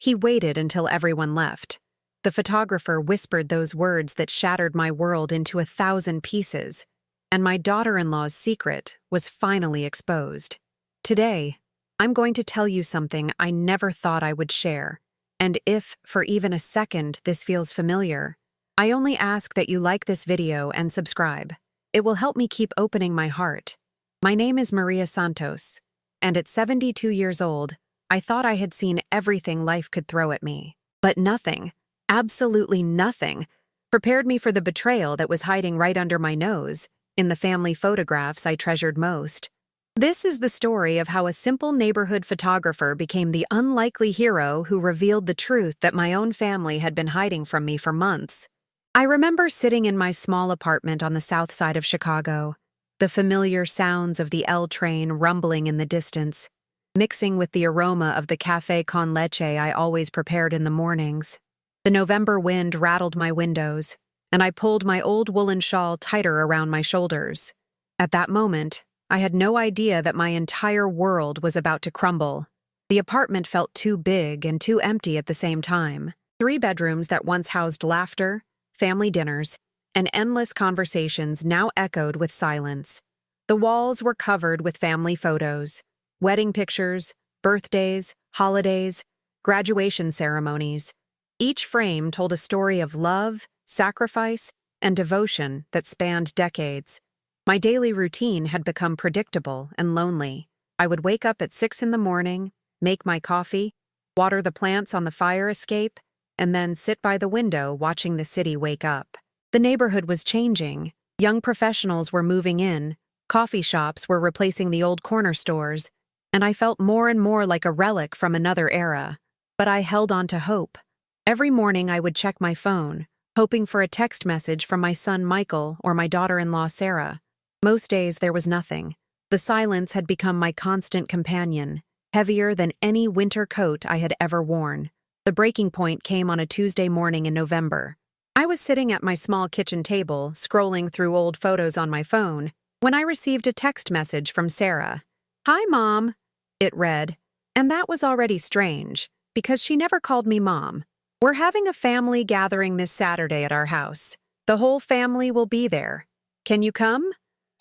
He waited until everyone left. The photographer whispered those words that shattered my world into 1,000 pieces, and my daughter-in-law's secret was finally exposed. Today, I'm going to tell you something I never thought I would share, and if, for even a second, this feels familiar, I only ask that you like this video and subscribe. It will help me keep opening my heart. My name is Maria Santos, and at 72 years old, I thought I had seen everything life could throw at me. But nothing, absolutely nothing, prepared me for the betrayal that was hiding right under my nose, in the family photographs I treasured most. This is the story of how a simple neighborhood photographer became the unlikely hero who revealed the truth that my own family had been hiding from me for months. I remember sitting in my small apartment on the south side of Chicago, the familiar sounds of the L train rumbling in the distance, mixing with the aroma of the café con leche I always prepared in the mornings. The November wind rattled my windows, and I pulled my old woolen shawl tighter around my shoulders. At that moment, I had no idea that my entire world was about to crumble. The apartment felt too big and too empty at the same time. 3 bedrooms that once housed laughter, family dinners, and endless conversations now echoed with silence. The walls were covered with family photos, wedding pictures, birthdays, holidays, graduation ceremonies. Each frame told a story of love, sacrifice, and devotion that spanned decades. My daily routine had become predictable and lonely. I would wake up at 6 in the morning, make my coffee, water the plants on the fire escape, and then sit by the window watching the city wake up. The neighborhood was changing. Young professionals were moving in, coffee shops were replacing the old corner stores, and I felt more and more like a relic from another era. But I held on to hope. Every morning I would check my phone, hoping for a text message from my son Michael or my daughter-in-law Sarah. Most days there was nothing. The silence had become my constant companion, heavier than any winter coat I had ever worn. The breaking point came on a Tuesday morning in November. I was sitting at my small kitchen table, scrolling through old photos on my phone, when I received a text message from Sarah. "Hi, Mom," it read, and that was already strange, because she never called me Mom. "We're having a family gathering this Saturday at our house. The whole family will be there. Can you come?"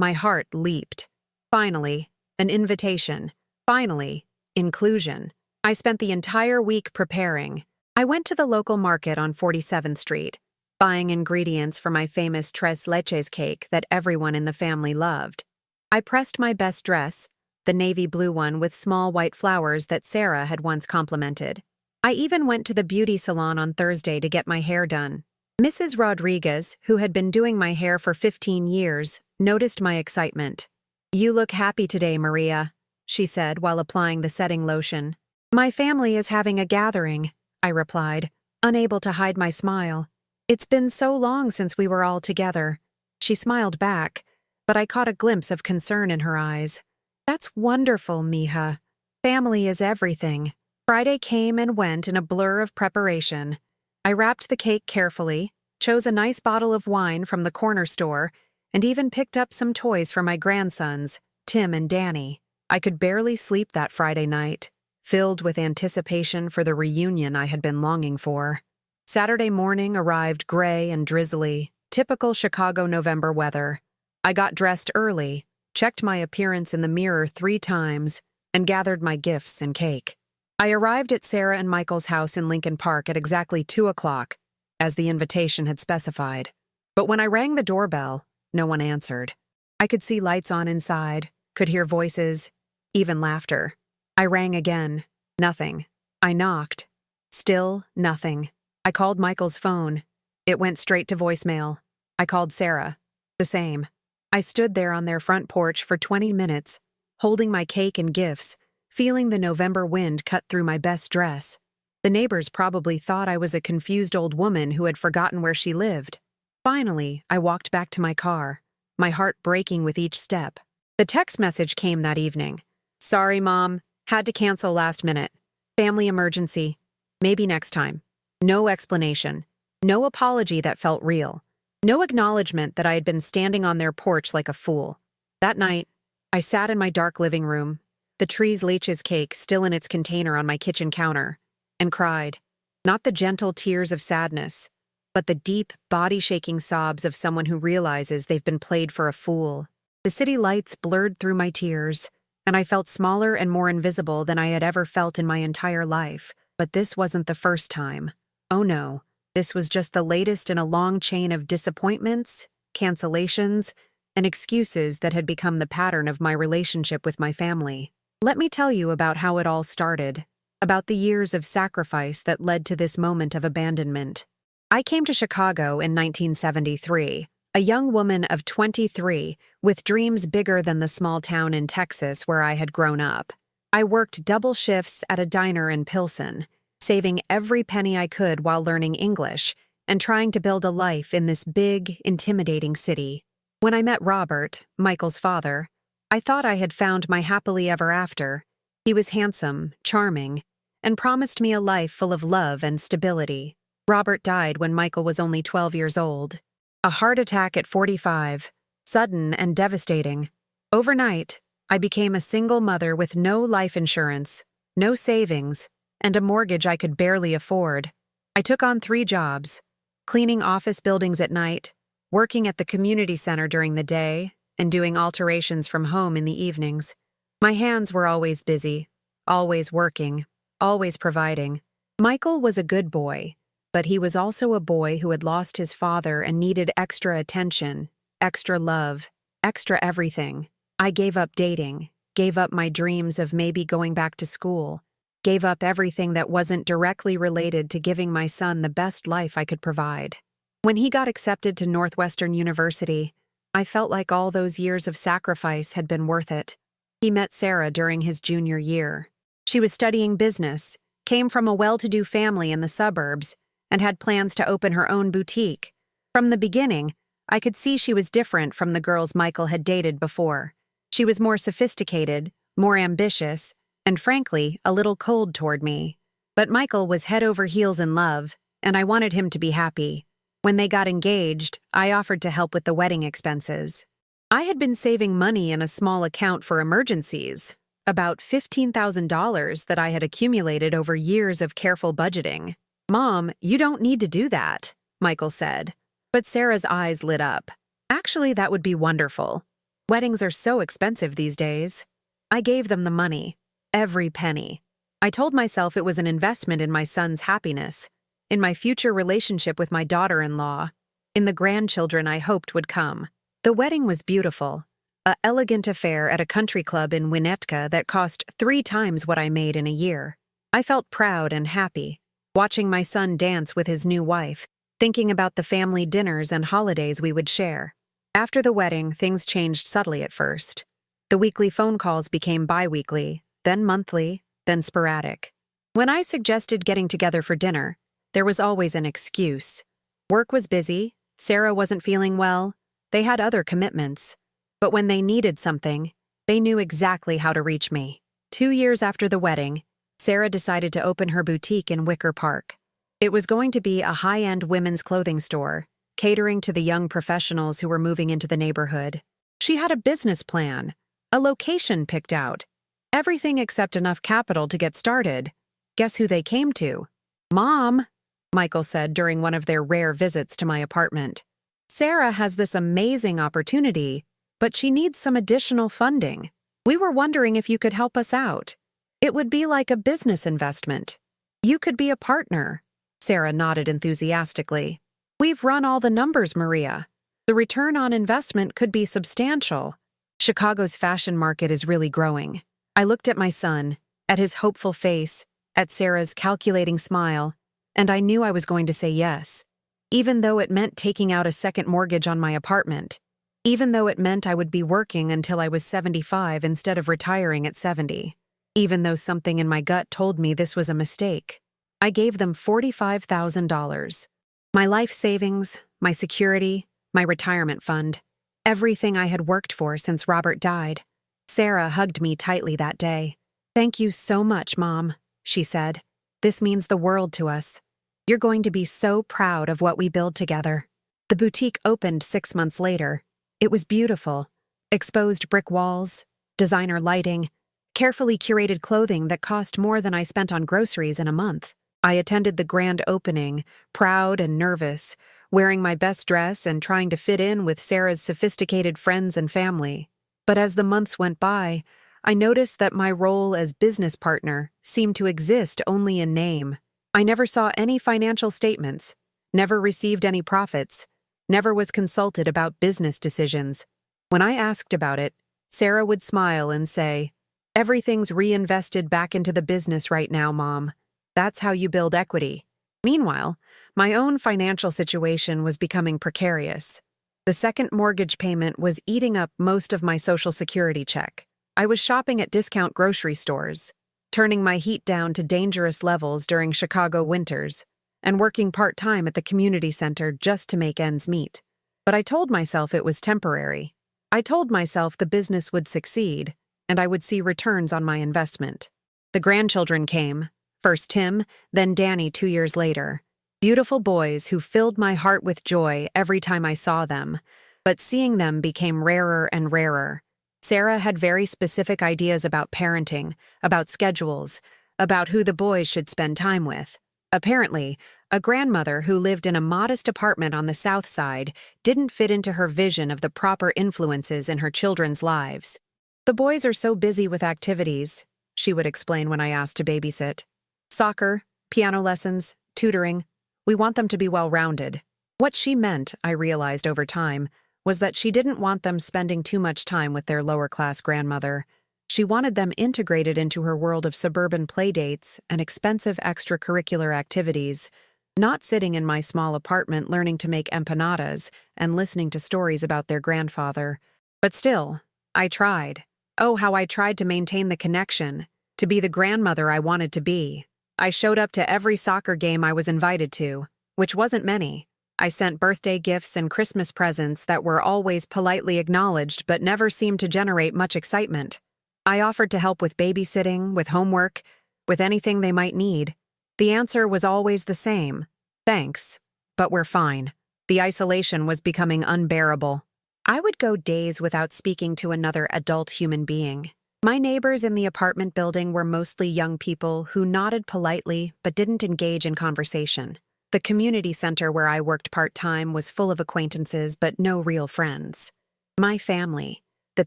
My heart leaped. Finally, an invitation. Finally, inclusion. I spent the entire week preparing. I went to the local market on 47th Street, buying ingredients for my famous tres leches cake that everyone in the family loved. I pressed my best dress, the navy blue one with small white flowers that Sarah had once complimented. I even went to the beauty salon on Thursday to get my hair done. Mrs. Rodriguez, who had been doing my hair for 15 years, noticed my excitement. "You look happy today, Maria," she said while applying the setting lotion. "My family is having a gathering," I replied, unable to hide my smile. "It's been so long since we were all together." She smiled back, but I caught a glimpse of concern in her eyes. "That's wonderful, mija. Family is everything." Friday came and went in a blur of preparation. I wrapped the cake carefully, chose a nice bottle of wine from the corner store, and even picked up some toys for my grandsons, Tim and Danny. I could barely sleep that Friday night, filled with anticipation for the reunion I had been longing for. Saturday morning arrived gray and drizzly, typical Chicago November weather. I got dressed early, checked my appearance in the mirror 3 times, and gathered my gifts and cake. I arrived at Sarah and Michael's house in Lincoln Park at exactly 2 o'clock, as the invitation had specified. But when I rang the doorbell, no one answered. I could see lights on inside, could hear voices, even laughter. I rang again. Nothing. I knocked. Still nothing. I called Michael's phone. It went straight to voicemail. I called Sarah. The same. I stood there on their front porch for 20 minutes, holding my cake and gifts, feeling the November wind cut through my best dress. The neighbors probably thought I was a confused old woman who had forgotten where she lived. Finally, I walked back to my car, my heart breaking with each step. The text message came that evening. "Sorry, Mom. Had to cancel last minute. Family emergency. Maybe next time." No explanation. No apology that felt real. No acknowledgement that I had been standing on their porch like a fool. That night, I sat in my dark living room, the tres leches cake still in its container on my kitchen counter, and cried. Not the gentle tears of sadness, but the deep, body-shaking sobs of someone who realizes they've been played for a fool. The city lights blurred through my tears, and I felt smaller and more invisible than I had ever felt in my entire life. But this wasn't the first time. Oh no, this was just the latest in a long chain of disappointments, cancellations, and excuses that had become the pattern of my relationship with my family. Let me tell you about how it all started, about the years of sacrifice that led to this moment of abandonment. I came to Chicago in 1973, a young woman of 23 with dreams bigger than the small town in Texas where I had grown up. I worked double shifts at a diner in Pilsen, saving every penny I could while learning English and trying to build a life in this big, intimidating city. When I met Robert, Michael's father, I thought I had found my happily ever after. He was handsome, charming, and promised me a life full of love and stability. Robert died when Michael was only 12 years old. A heart attack at 45, sudden and devastating. Overnight, I became a single mother with no life insurance, no savings, and a mortgage I could barely afford. I took on 3 jobs, cleaning office buildings at night, working at the community center during the day, and doing alterations from home in the evenings. My hands were always busy, always working, always providing. Michael was a good boy, but he was also a boy who had lost his father and needed extra attention, extra love, extra everything. I gave up dating, gave up my dreams of maybe going back to school, gave up everything that wasn't directly related to giving my son the best life I could provide. When he got accepted to Northwestern University, I felt like all those years of sacrifice had been worth it. He met Sarah during his junior year. She was studying business, came from a well-to-do family in the suburbs, and had plans to open her own boutique. From the beginning, I could see she was different from the girls Michael had dated before. She was more sophisticated, more ambitious, and frankly, a little cold toward me. But Michael was head over heels in love, and I wanted him to be happy. When they got engaged, I offered to help with the wedding expenses. I had been saving money in a small account for emergencies, about $15,000 that I had accumulated over years of careful budgeting. "Mom, you don't need to do that," Michael said. But Sarah's eyes lit up. "Actually, that would be wonderful. Weddings are so expensive these days." I gave them the money, every penny. I told myself it was an investment in my son's happiness, in my future relationship with my daughter-in-law, in the grandchildren I hoped would come. The wedding was beautiful, an elegant affair at a country club in Winnetka that cost 3 times what I made in a year. I felt proud and happy, watching my son dance with his new wife, thinking about the family dinners and holidays we would share. After the wedding, things changed subtly at first. The weekly phone calls became bi-weekly, then monthly, then sporadic. When I suggested getting together for dinner, there was always an excuse. Work was busy, Sarah wasn't feeling well, they had other commitments. But when they needed something, they knew exactly how to reach me. 2 years after the wedding, Sarah decided to open her boutique in Wicker Park. It was going to be a high-end women's clothing store, catering to the young professionals who were moving into the neighborhood. She had a business plan, a location picked out, everything except enough capital to get started. Guess who they came to? "Mom," Michael said during one of their rare visits to my apartment. "Sarah has this amazing opportunity, but she needs some additional funding. We were wondering if you could help us out. It would be like a business investment. You could be a partner." Sarah nodded enthusiastically. "We've run all the numbers, Maria. The return on investment could be substantial. Chicago's fashion market is really growing." I looked at my son, at his hopeful face, at Sarah's calculating smile, and I knew I was going to say yes, even though it meant taking out a second mortgage on my apartment, even though it meant I would be working until I was 75 instead of retiring at 70, even though something in my gut told me this was a mistake. I gave them $45,000. My life savings, my security, my retirement fund, everything I had worked for since Robert died. Sarah hugged me tightly that day. "Thank you so much, Mom," she said. "This means the world to us. You're going to be so proud of what we build together." The boutique opened 6 months later. It was beautiful. Exposed brick walls, designer lighting, carefully curated clothing that cost more than I spent on groceries in a month. I attended the grand opening, proud and nervous, wearing my best dress and trying to fit in with Sarah's sophisticated friends and family. But as the months went by, I noticed that my role as business partner seemed to exist only in name. I never saw any financial statements, never received any profits, never was consulted about business decisions. When I asked about it, Sarah would smile and say, "Everything's reinvested back into the business right now, Mom. That's how you build equity." Meanwhile, my own financial situation was becoming precarious. The second mortgage payment was eating up most of my Social Security check. I was shopping at discount grocery stores, turning my heat down to dangerous levels during Chicago winters, and working part-time at the community center just to make ends meet. But I told myself it was temporary. I told myself the business would succeed, and I would see returns on my investment. The grandchildren came, first Tim, then Danny 2 years later. Beautiful boys who filled my heart with joy every time I saw them, but seeing them became rarer and rarer. Sarah had very specific ideas about parenting, about schedules, about who the boys should spend time with. Apparently, a grandmother who lived in a modest apartment on the south side didn't fit into her vision of the proper influences in her children's lives. "The boys are so busy with activities," she would explain when I asked to babysit. "Soccer, piano lessons, tutoring. We want them to be well-rounded." What she meant, I realized over time, was that she didn't want them spending too much time with their lower-class grandmother. She wanted them integrated into her world of suburban playdates and expensive extracurricular activities, not sitting in my small apartment learning to make empanadas and listening to stories about their grandfather. But still, I tried. Oh, how I tried to maintain the connection, to be the grandmother I wanted to be. I showed up to every soccer game I was invited to, which wasn't many. I sent birthday gifts and Christmas presents that were always politely acknowledged but never seemed to generate much excitement. I offered to help with babysitting, with homework, with anything they might need. The answer was always the same: "Thanks, but we're fine." The isolation was becoming unbearable. I would go days without speaking to another adult human being. My neighbors in the apartment building were mostly young people who nodded politely but didn't engage in conversation. The community center where I worked part-time was full of acquaintances but no real friends. My family, the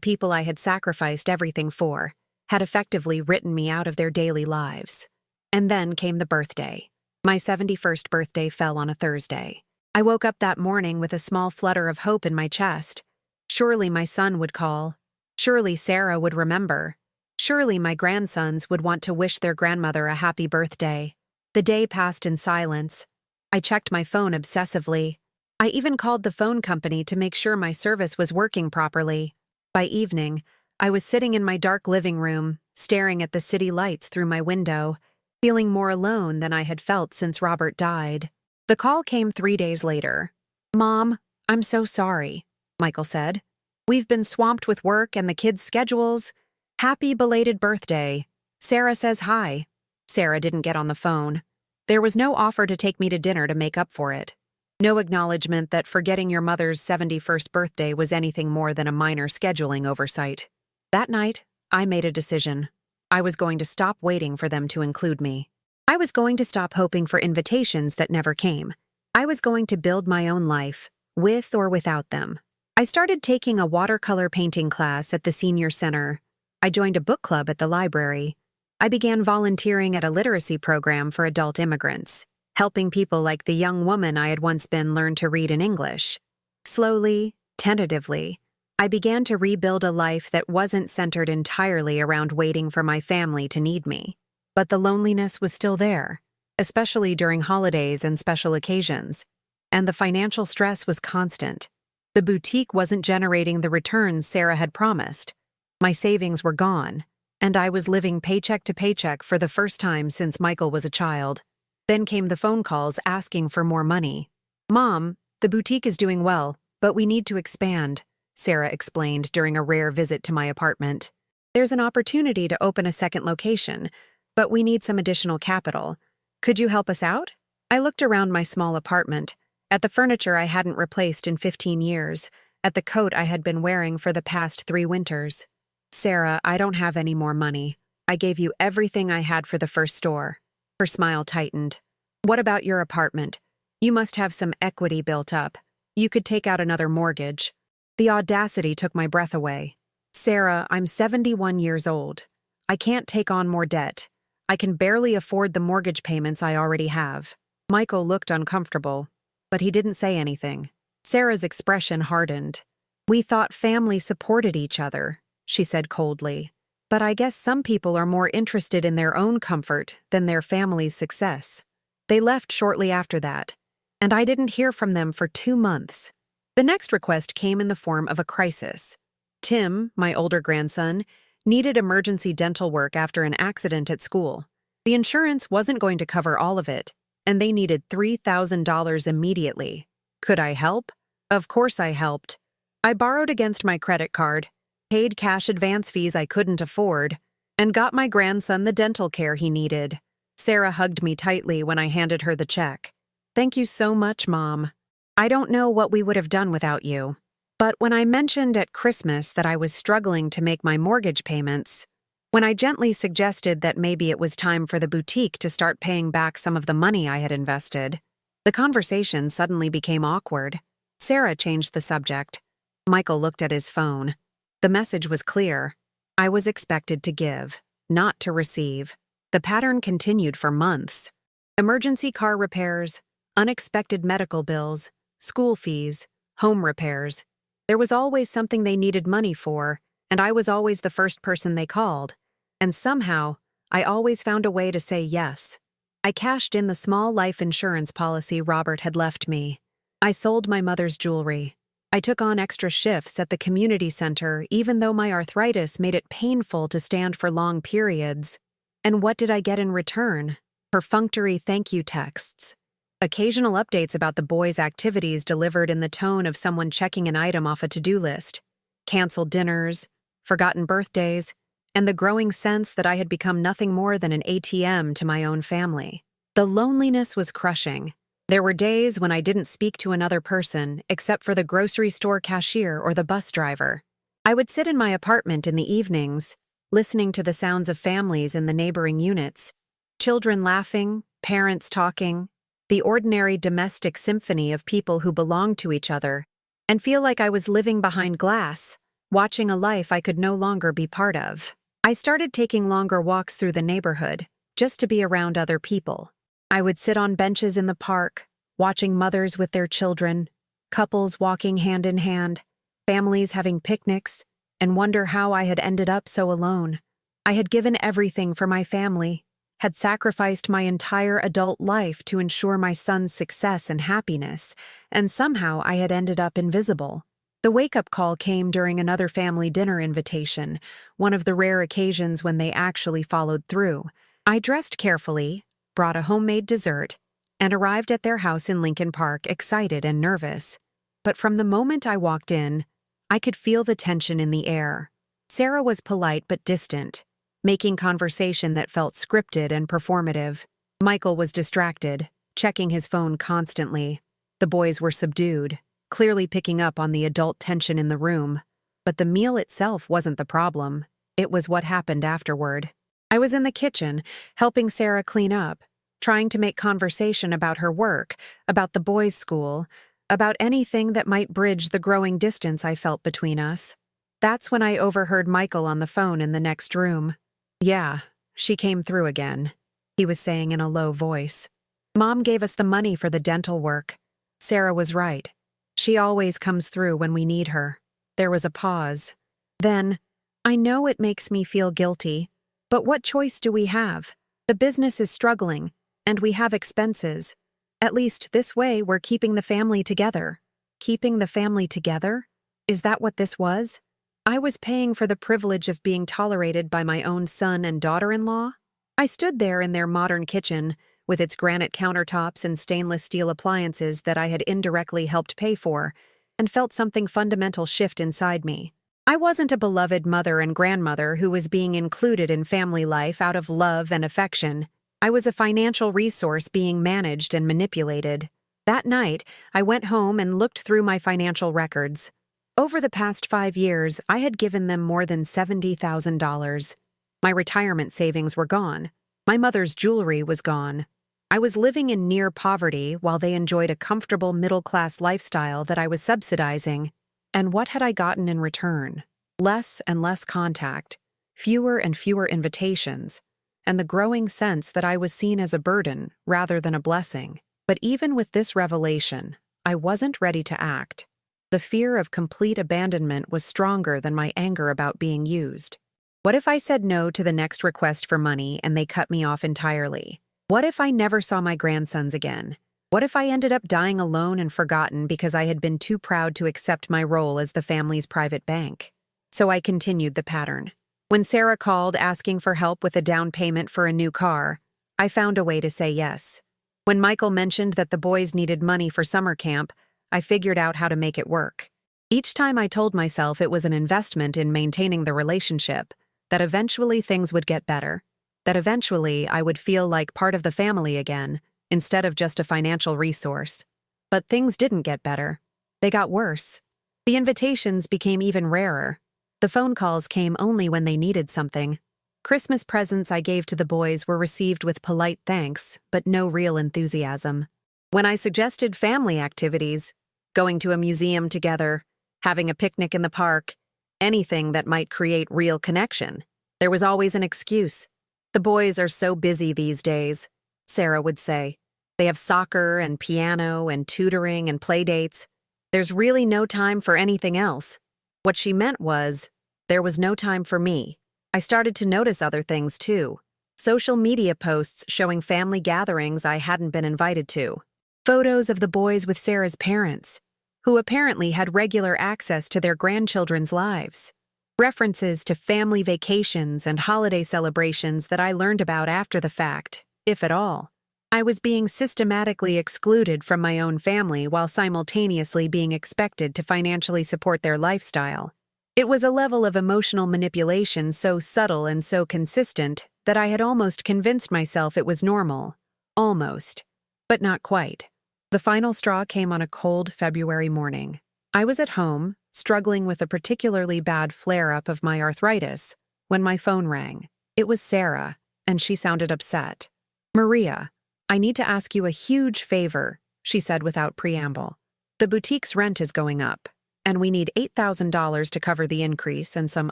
people I had sacrificed everything for, had effectively written me out of their daily lives. And then came the birthday. My 71st birthday fell on a Thursday. I woke up that morning with a small flutter of hope in my chest. Surely my son would call. Surely Sarah would remember. Surely my grandsons would want to wish their grandmother a happy birthday. The day passed in silence. I checked my phone obsessively. I even called the phone company to make sure my service was working properly. By evening, I was sitting in my dark living room, staring at the city lights through my window, feeling more alone than I had felt since Robert died. The call came 3 days later. "Mom, I'm so sorry," Michael said. "We've been swamped with work and the kids' schedules. Happy belated birthday. Sarah says hi." Sarah didn't get on the phone. There was no offer to take me to dinner to make up for it. No acknowledgement that forgetting your mother's 71st birthday was anything more than a minor scheduling oversight. That night, I made a decision. I was going to stop waiting for them to include me. I was going to stop hoping for invitations that never came. I was going to build my own life, with or without them. I started taking a watercolor painting class at the senior center. I joined a book club at the library. I began volunteering at a literacy program for adult immigrants, helping people like the young woman I had once been learn to read in English. Slowly, tentatively, I began to rebuild a life that wasn't centered entirely around waiting for my family to need me. But the loneliness was still there, especially during holidays and special occasions, and the financial stress was constant. The boutique wasn't generating the returns Sarah had promised. My savings were gone, and I was living paycheck to paycheck for the first time since Michael was a child. Then came the phone calls asking for more money. "Mom, the boutique is doing well, but we need to expand," Sarah explained during a rare visit to my apartment. "There's an opportunity to open a second location, but we need some additional capital. Could you help us out?" I looked around my small apartment, at the furniture I hadn't replaced in 15 years, at the coat I had been wearing for the past 3 winters. "Sarah, I don't have any more money. I gave you everything I had for the first store." Her smile tightened. What about your apartment? You must have some equity built up. You could take out another mortgage. The audacity took my breath away. Sarah, I'm 71 years old. I can't take on more debt. I can barely afford the mortgage payments I already have. Michael looked uncomfortable, but he didn't say anything. Sarah's expression hardened. We thought family supported each other, she said coldly. But I guess some people are more interested in their own comfort than their family's success. They left shortly after that, and I didn't hear from them for 2 months. The next request came in the form of a crisis. Tim, my older grandson, needed emergency dental work after an accident at school. The insurance wasn't going to cover all of it, and they needed $3,000 immediately. Could I help? Of course I helped. I borrowed against my credit card, paid cash advance fees I couldn't afford, and got my grandson the dental care he needed. Sarah hugged me tightly when I handed her the check. Thank you so much, Mom. I don't know what we would have done without you. But when I mentioned at Christmas that I was struggling to make my mortgage payments, when I gently suggested that maybe it was time for the boutique to start paying back some of the money I had invested, the conversation suddenly became awkward. Sarah changed the subject. Michael looked at his phone. The message was clear. I was expected to give, not to receive. The pattern continued for months. Emergency car repairs, unexpected medical bills, school fees, home repairs. There was always something they needed money for, and I was always the first person they called. And somehow, I always found a way to say yes. I cashed in the small life insurance policy Robert had left me. I sold my mother's jewelry. I took on extra shifts at the community center even though my arthritis made it painful to stand for long periods. And what did I get in return? Perfunctory thank you texts. Occasional updates about the boys' activities delivered in the tone of someone checking an item off a to-do list. Canceled dinners, forgotten birthdays, and the growing sense that I had become nothing more than an ATM to my own family. The loneliness was crushing. There were days when I didn't speak to another person except for the grocery store cashier or the bus driver. I would sit in my apartment in the evenings, listening to the sounds of families in the neighboring units, children laughing, parents talking, the ordinary domestic symphony of people who belonged to each other, and feel like I was living behind glass, watching a life I could no longer be part of. I started taking longer walks through the neighborhood, just to be around other people. I would sit on benches in the park, watching mothers with their children, couples walking hand in hand, families having picnics, and wonder how I had ended up so alone. I had given everything for my family, had sacrificed my entire adult life to ensure my son's success and happiness, and somehow I had ended up invisible. The wake-up call came during another family dinner invitation, one of the rare occasions when they actually followed through. I dressed carefully, brought a homemade dessert, and arrived at their house in Lincoln Park excited and nervous. But from the moment I walked in, I could feel the tension in the air. Sarah was polite but distant, making conversation that felt scripted and performative. Michael was distracted, checking his phone constantly. The boys were subdued, clearly picking up on the adult tension in the room. But the meal itself wasn't the problem. It was what happened afterward. I was in the kitchen, helping Sarah clean up, trying to make conversation about her work, about the boys' school, about anything that might bridge the growing distance I felt between us. That's when I overheard Michael on the phone in the next room. Yeah, she came through again, he was saying in a low voice. Mom gave us the money for the dental work. Sarah was right. She always comes through when we need her. There was a pause. Then, I know it makes me feel guilty, but what choice do we have? The business is struggling, and we have expenses. At least this way we're keeping the family together. Keeping the family together? Is that what this was? I was paying for the privilege of being tolerated by my own son and daughter-in-law? I stood there in their modern kitchen, with its granite countertops and stainless steel appliances that I had indirectly helped pay for, and felt something fundamental shift inside me. I wasn't a beloved mother and grandmother who was being included in family life out of love and affection. I was a financial resource being managed and manipulated. That night, I went home and looked through my financial records. Over the past 5 years, I had given them more than $70,000. My retirement savings were gone. My mother's jewelry was gone. I was living in near poverty while they enjoyed a comfortable middle-class lifestyle that I was subsidizing, and what had I gotten in return? Less and less contact, fewer and fewer invitations, and the growing sense that I was seen as a burden rather than a blessing. But even with this revelation, I wasn't ready to act. The fear of complete abandonment was stronger than my anger about being used. What if I said no to the next request for money and they cut me off entirely? What if I never saw my grandsons again? What if I ended up dying alone and forgotten because I had been too proud to accept my role as the family's private bank? So I continued the pattern. When Sarah called asking for help with a down payment for a new car, I found a way to say yes. When Michael mentioned that the boys needed money for summer camp, I figured out how to make it work. Each time I told myself it was an investment in maintaining the relationship, that eventually things would get better, that eventually I would feel like part of the family again, instead of just a financial resource. But things didn't get better. They got worse. The invitations became even rarer. The phone calls came only when they needed something. Christmas presents I gave to the boys were received with polite thanks, but no real enthusiasm. When I suggested family activities, going to a museum together, having a picnic in the park, anything that might create real connection, there was always an excuse. The boys are so busy these days, Sarah would say. They have soccer and piano and tutoring and play dates. There's really no time for anything else. What she meant was, there was no time for me. I started to notice other things too. Social media posts showing family gatherings I hadn't been invited to. Photos of the boys with Sarah's parents, who apparently had regular access to their grandchildren's lives. References to family vacations and holiday celebrations that I learned about after the fact, if at all. I was being systematically excluded from my own family while simultaneously being expected to financially support their lifestyle. It was a level of emotional manipulation so subtle and so consistent that I had almost convinced myself it was normal. Almost. But not quite. The final straw came on a cold February morning. I was at home, struggling with a particularly bad flare-up of my arthritis, when my phone rang. It was Sarah, and she sounded upset. "Maria, I need to ask you a huge favor," she said without preamble. "The boutique's rent is going up, and we need $8,000 to cover the increase and some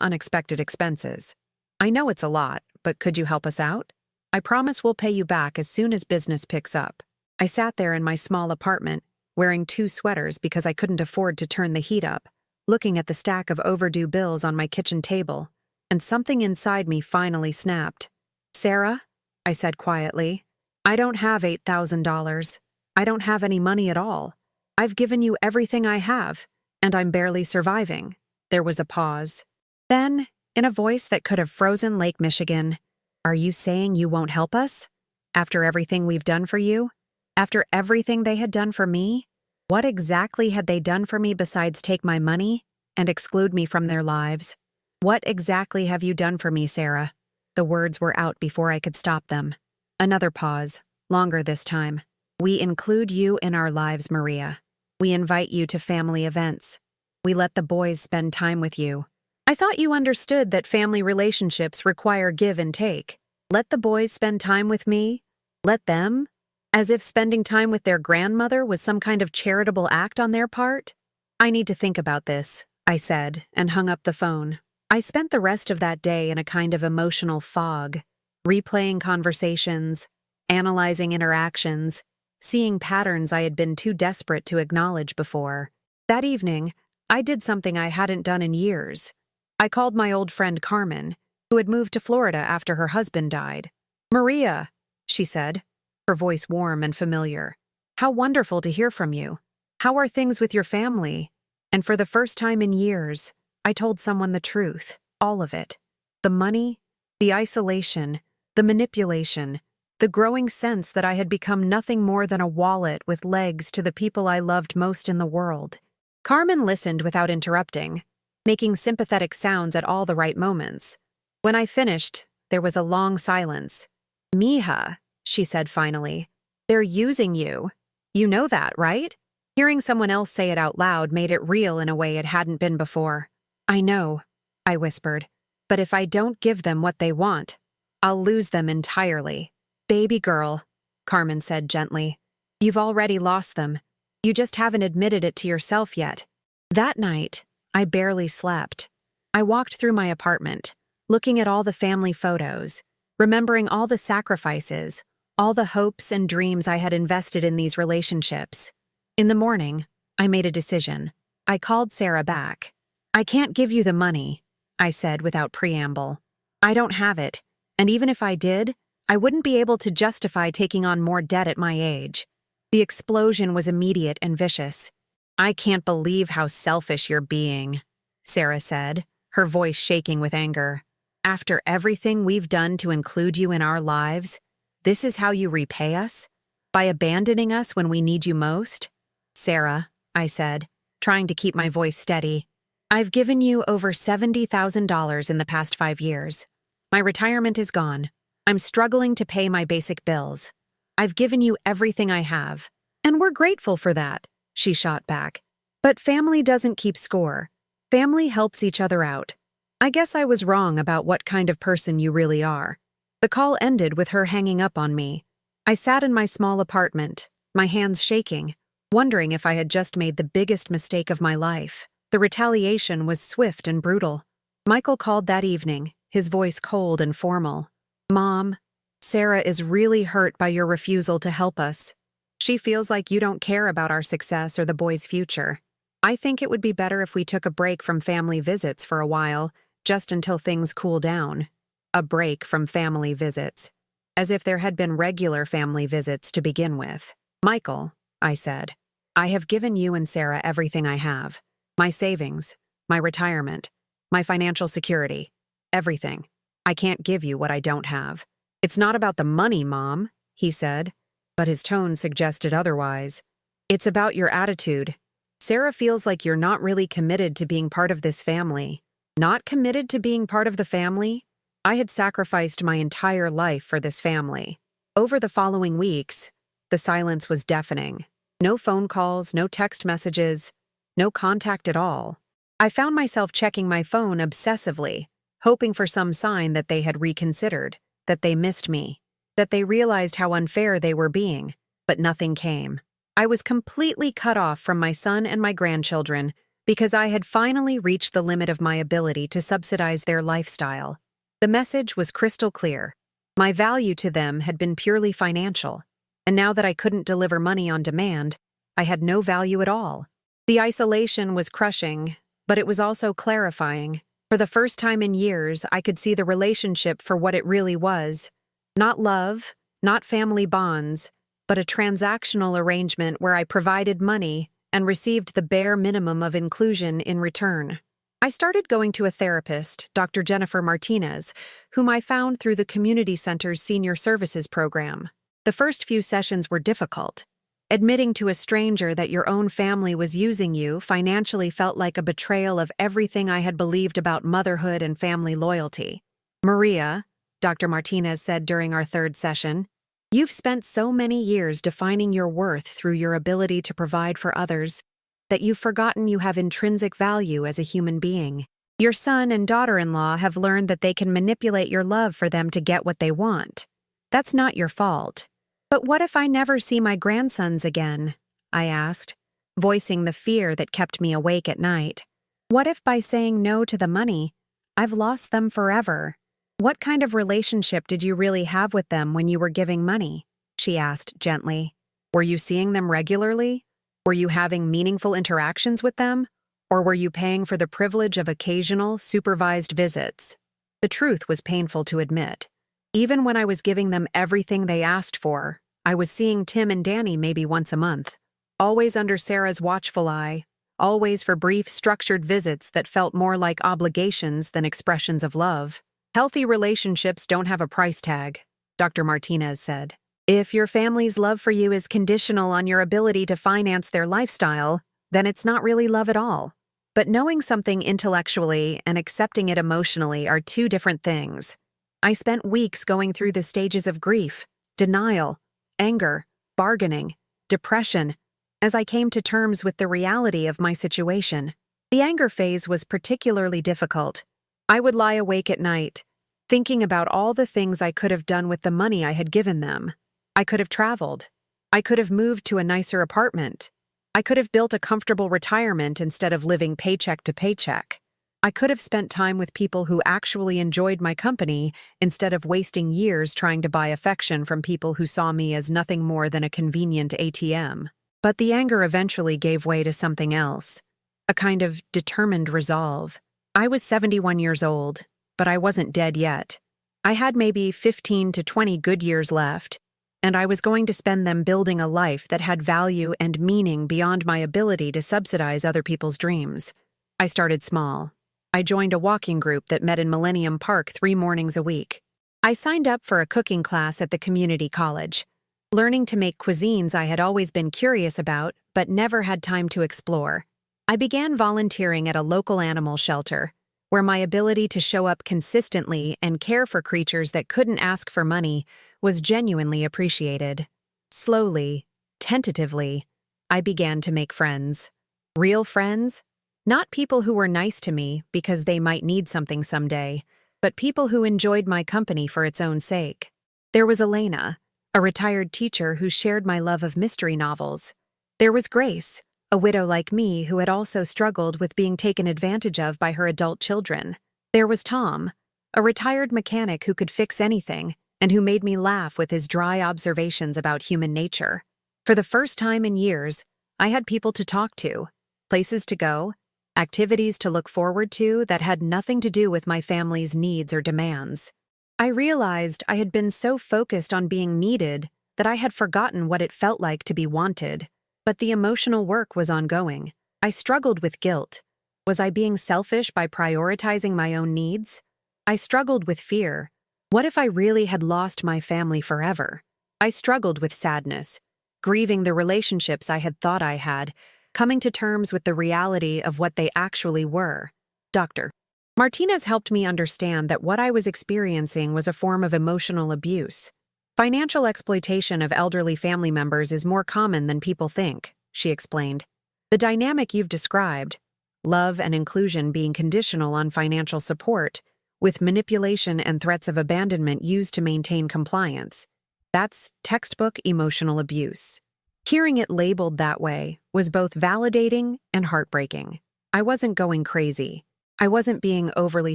unexpected expenses. I know it's a lot, but could you help us out? I promise we'll pay you back as soon as business picks up." I sat there in my small apartment, wearing 2 sweaters because I couldn't afford to turn the heat up, looking at the stack of overdue bills on my kitchen table, and something inside me finally snapped. "Sarah," I said quietly, "I don't have $8,000. I don't have any money at all. I've given you everything I have, and I'm barely surviving." There was a pause. Then, in a voice that could have frozen Lake Michigan, "Are you saying you won't help us? After everything we've done for you? After everything they had done for me? What exactly had they done for me besides take my money and exclude me from their lives? What exactly have you done for me, Sarah?" The words were out before I could stop them. Another pause, longer this time. "We include you in our lives, Maria. We invite you to family events. We let the boys spend time with you. I thought you understood that family relationships require give and take. Let the boys spend time with me? Let them? As if spending time with their grandmother was some kind of charitable act on their part?" "I need to think about this," I said, and hung up the phone. I spent the rest of that day in a kind of emotional fog, replaying conversations, analyzing interactions, seeing patterns I had been too desperate to acknowledge before. That evening, I did something I hadn't done in years. I called my old friend Carmen, who had moved to Florida after her husband died. "Maria," she said, her voice warm and familiar. "How wonderful to hear from you. How are things with your family?" And for the first time in years, I told someone the truth, all of it. The money, the isolation, the manipulation, the growing sense that I had become nothing more than a wallet with legs to the people I loved most in the world. Carmen listened without interrupting, making sympathetic sounds at all the right moments. When I finished, there was a long silence. "Mija," she said finally, "they're using you. You know that, right?" Hearing someone else say it out loud made it real in a way it hadn't been before. "I know," I whispered, "but if I don't give them what they want, I'll lose them entirely. Baby girl, Carmen said gently. You've already lost them. You just haven't admitted it to yourself yet. That night, I barely slept. I walked through my apartment, looking at all the family photos, remembering all the sacrifices, all the hopes and dreams I had invested in these relationships. In the morning, I made a decision. I called Sarah back. I can't give you the money, I said without preamble. I don't have it, and even if I did, I wouldn't be able to justify taking on more debt at my age. The explosion was immediate and vicious. I can't believe how selfish you're being, Sarah said, her voice shaking with anger. After everything we've done to include you in our lives, this is how you repay us? By abandoning us when we need you most? Sarah, I said, trying to keep my voice steady, I've given you over $70,000 in the past 5 years. My retirement is gone. I'm struggling to pay my basic bills. I've given you everything I have, and we're grateful for that, she shot back. But family doesn't keep score. Family helps each other out. I guess I was wrong about what kind of person you really are. The call ended with her hanging up on me. I sat in my small apartment, my hands shaking, wondering if I had just made the biggest mistake of my life. The retaliation was swift and brutal. Michael called that evening, his voice cold and formal. Mom, Sarah is really hurt by your refusal to help us. She feels like you don't care about our success or the boys' future. I think it would be better if we took a break from family visits for a while, just until things cool down. A break from family visits. As if there had been regular family visits to begin with. Michael, I said, I have given you and Sarah everything I have. My savings, my retirement, my financial security, everything. I can't give you what I don't have. It's not about the money, Mom, he said, but his tone suggested otherwise. It's about your attitude. Sarah feels like you're not really committed to being part of this family. Not committed to being part of the family? I had sacrificed my entire life for this family. Over the following weeks, the silence was deafening. No phone calls, no text messages, no contact at all. I found myself checking my phone obsessively, hoping for some sign that they had reconsidered, that they missed me, that they realized how unfair they were being, but nothing came. I was completely cut off from my son and my grandchildren because I had finally reached the limit of my ability to subsidize their lifestyle. The message was crystal clear. My value to them had been purely financial, and now that I couldn't deliver money on demand, I had no value at all. The isolation was crushing, but it was also clarifying. For the first time in years, I could see the relationship for what it really was. Not love, not family bonds, but a transactional arrangement where I provided money and received the bare minimum of inclusion in return. I started going to a therapist, Dr. Jennifer Martinez, whom I found through the community center's senior services program. The first few sessions were difficult. Admitting to a stranger that your own family was using you financially felt like a betrayal of everything I had believed about motherhood and family loyalty. Maria, Dr. Martinez said during our third session, you've spent so many years defining your worth through your ability to provide for others that you've forgotten you have intrinsic value as a human being. Your son and daughter-in-law have learned that they can manipulate your love for them to get what they want. That's not your fault. But what if I never see my grandsons again? I asked, voicing the fear that kept me awake at night. What if by saying no to the money, I've lost them forever? What kind of relationship did you really have with them when you were giving money? She asked gently. Were you seeing them regularly? Were you having meaningful interactions with them? Or were you paying for the privilege of occasional, supervised visits? The truth was painful to admit. Even when I was giving them everything they asked for, I was seeing Tim and Danny maybe once a month, always under Sarah's watchful eye, always for brief, structured visits that felt more like obligations than expressions of love. Healthy relationships don't have a price tag, Dr. Martinez said. If your family's love for you is conditional on your ability to finance their lifestyle, then it's not really love at all. But knowing something intellectually and accepting it emotionally are two different things. I spent weeks going through the stages of grief, denial, anger, bargaining, depression, as I came to terms with the reality of my situation. The anger phase was particularly difficult. I would lie awake at night, thinking about all the things I could have done with the money I had given them. I could have traveled. I could have moved to a nicer apartment. I could have built a comfortable retirement instead of living paycheck to paycheck. I could have spent time with people who actually enjoyed my company instead of wasting years trying to buy affection from people who saw me as nothing more than a convenient ATM. But the anger eventually gave way to something else, a kind of determined resolve. I was 71 years old, but I wasn't dead yet. I had maybe 15 to 20 good years left, and I was going to spend them building a life that had value and meaning beyond my ability to subsidize other people's dreams. I started small. I joined a walking group that met in Millennium Park 3 mornings a week. I signed up for a cooking class at the community college, learning to make cuisines I had always been curious about but never had time to explore. I began volunteering at a local animal shelter, where my ability to show up consistently and care for creatures that couldn't ask for money was genuinely appreciated. Slowly, tentatively, I began to make friends. Real friends? Not people who were nice to me because they might need something someday, but people who enjoyed my company for its own sake. There was Elena, a retired teacher who shared my love of mystery novels. There was Grace, a widow like me who had also struggled with being taken advantage of by her adult children. There was Tom, a retired mechanic who could fix anything and who made me laugh with his dry observations about human nature. For the first time in years, I had people to talk to, places to go, activities to look forward to that had nothing to do with my family's needs or demands. I realized I had been so focused on being needed that I had forgotten what it felt like to be wanted. But the emotional work was ongoing. I struggled with guilt. Was I being selfish by prioritizing my own needs? I struggled with fear. What if I really had lost my family forever? I struggled with sadness, grieving the relationships I had thought I had, coming to terms with the reality of what they actually were. Dr. Martinez helped me understand that what I was experiencing was a form of emotional abuse. Financial exploitation of elderly family members is more common than people think, she explained. The dynamic you've described, love and inclusion being conditional on financial support, with manipulation and threats of abandonment used to maintain compliance. That's textbook emotional abuse. Hearing it labeled that way was both validating and heartbreaking. I wasn't going crazy. I wasn't being overly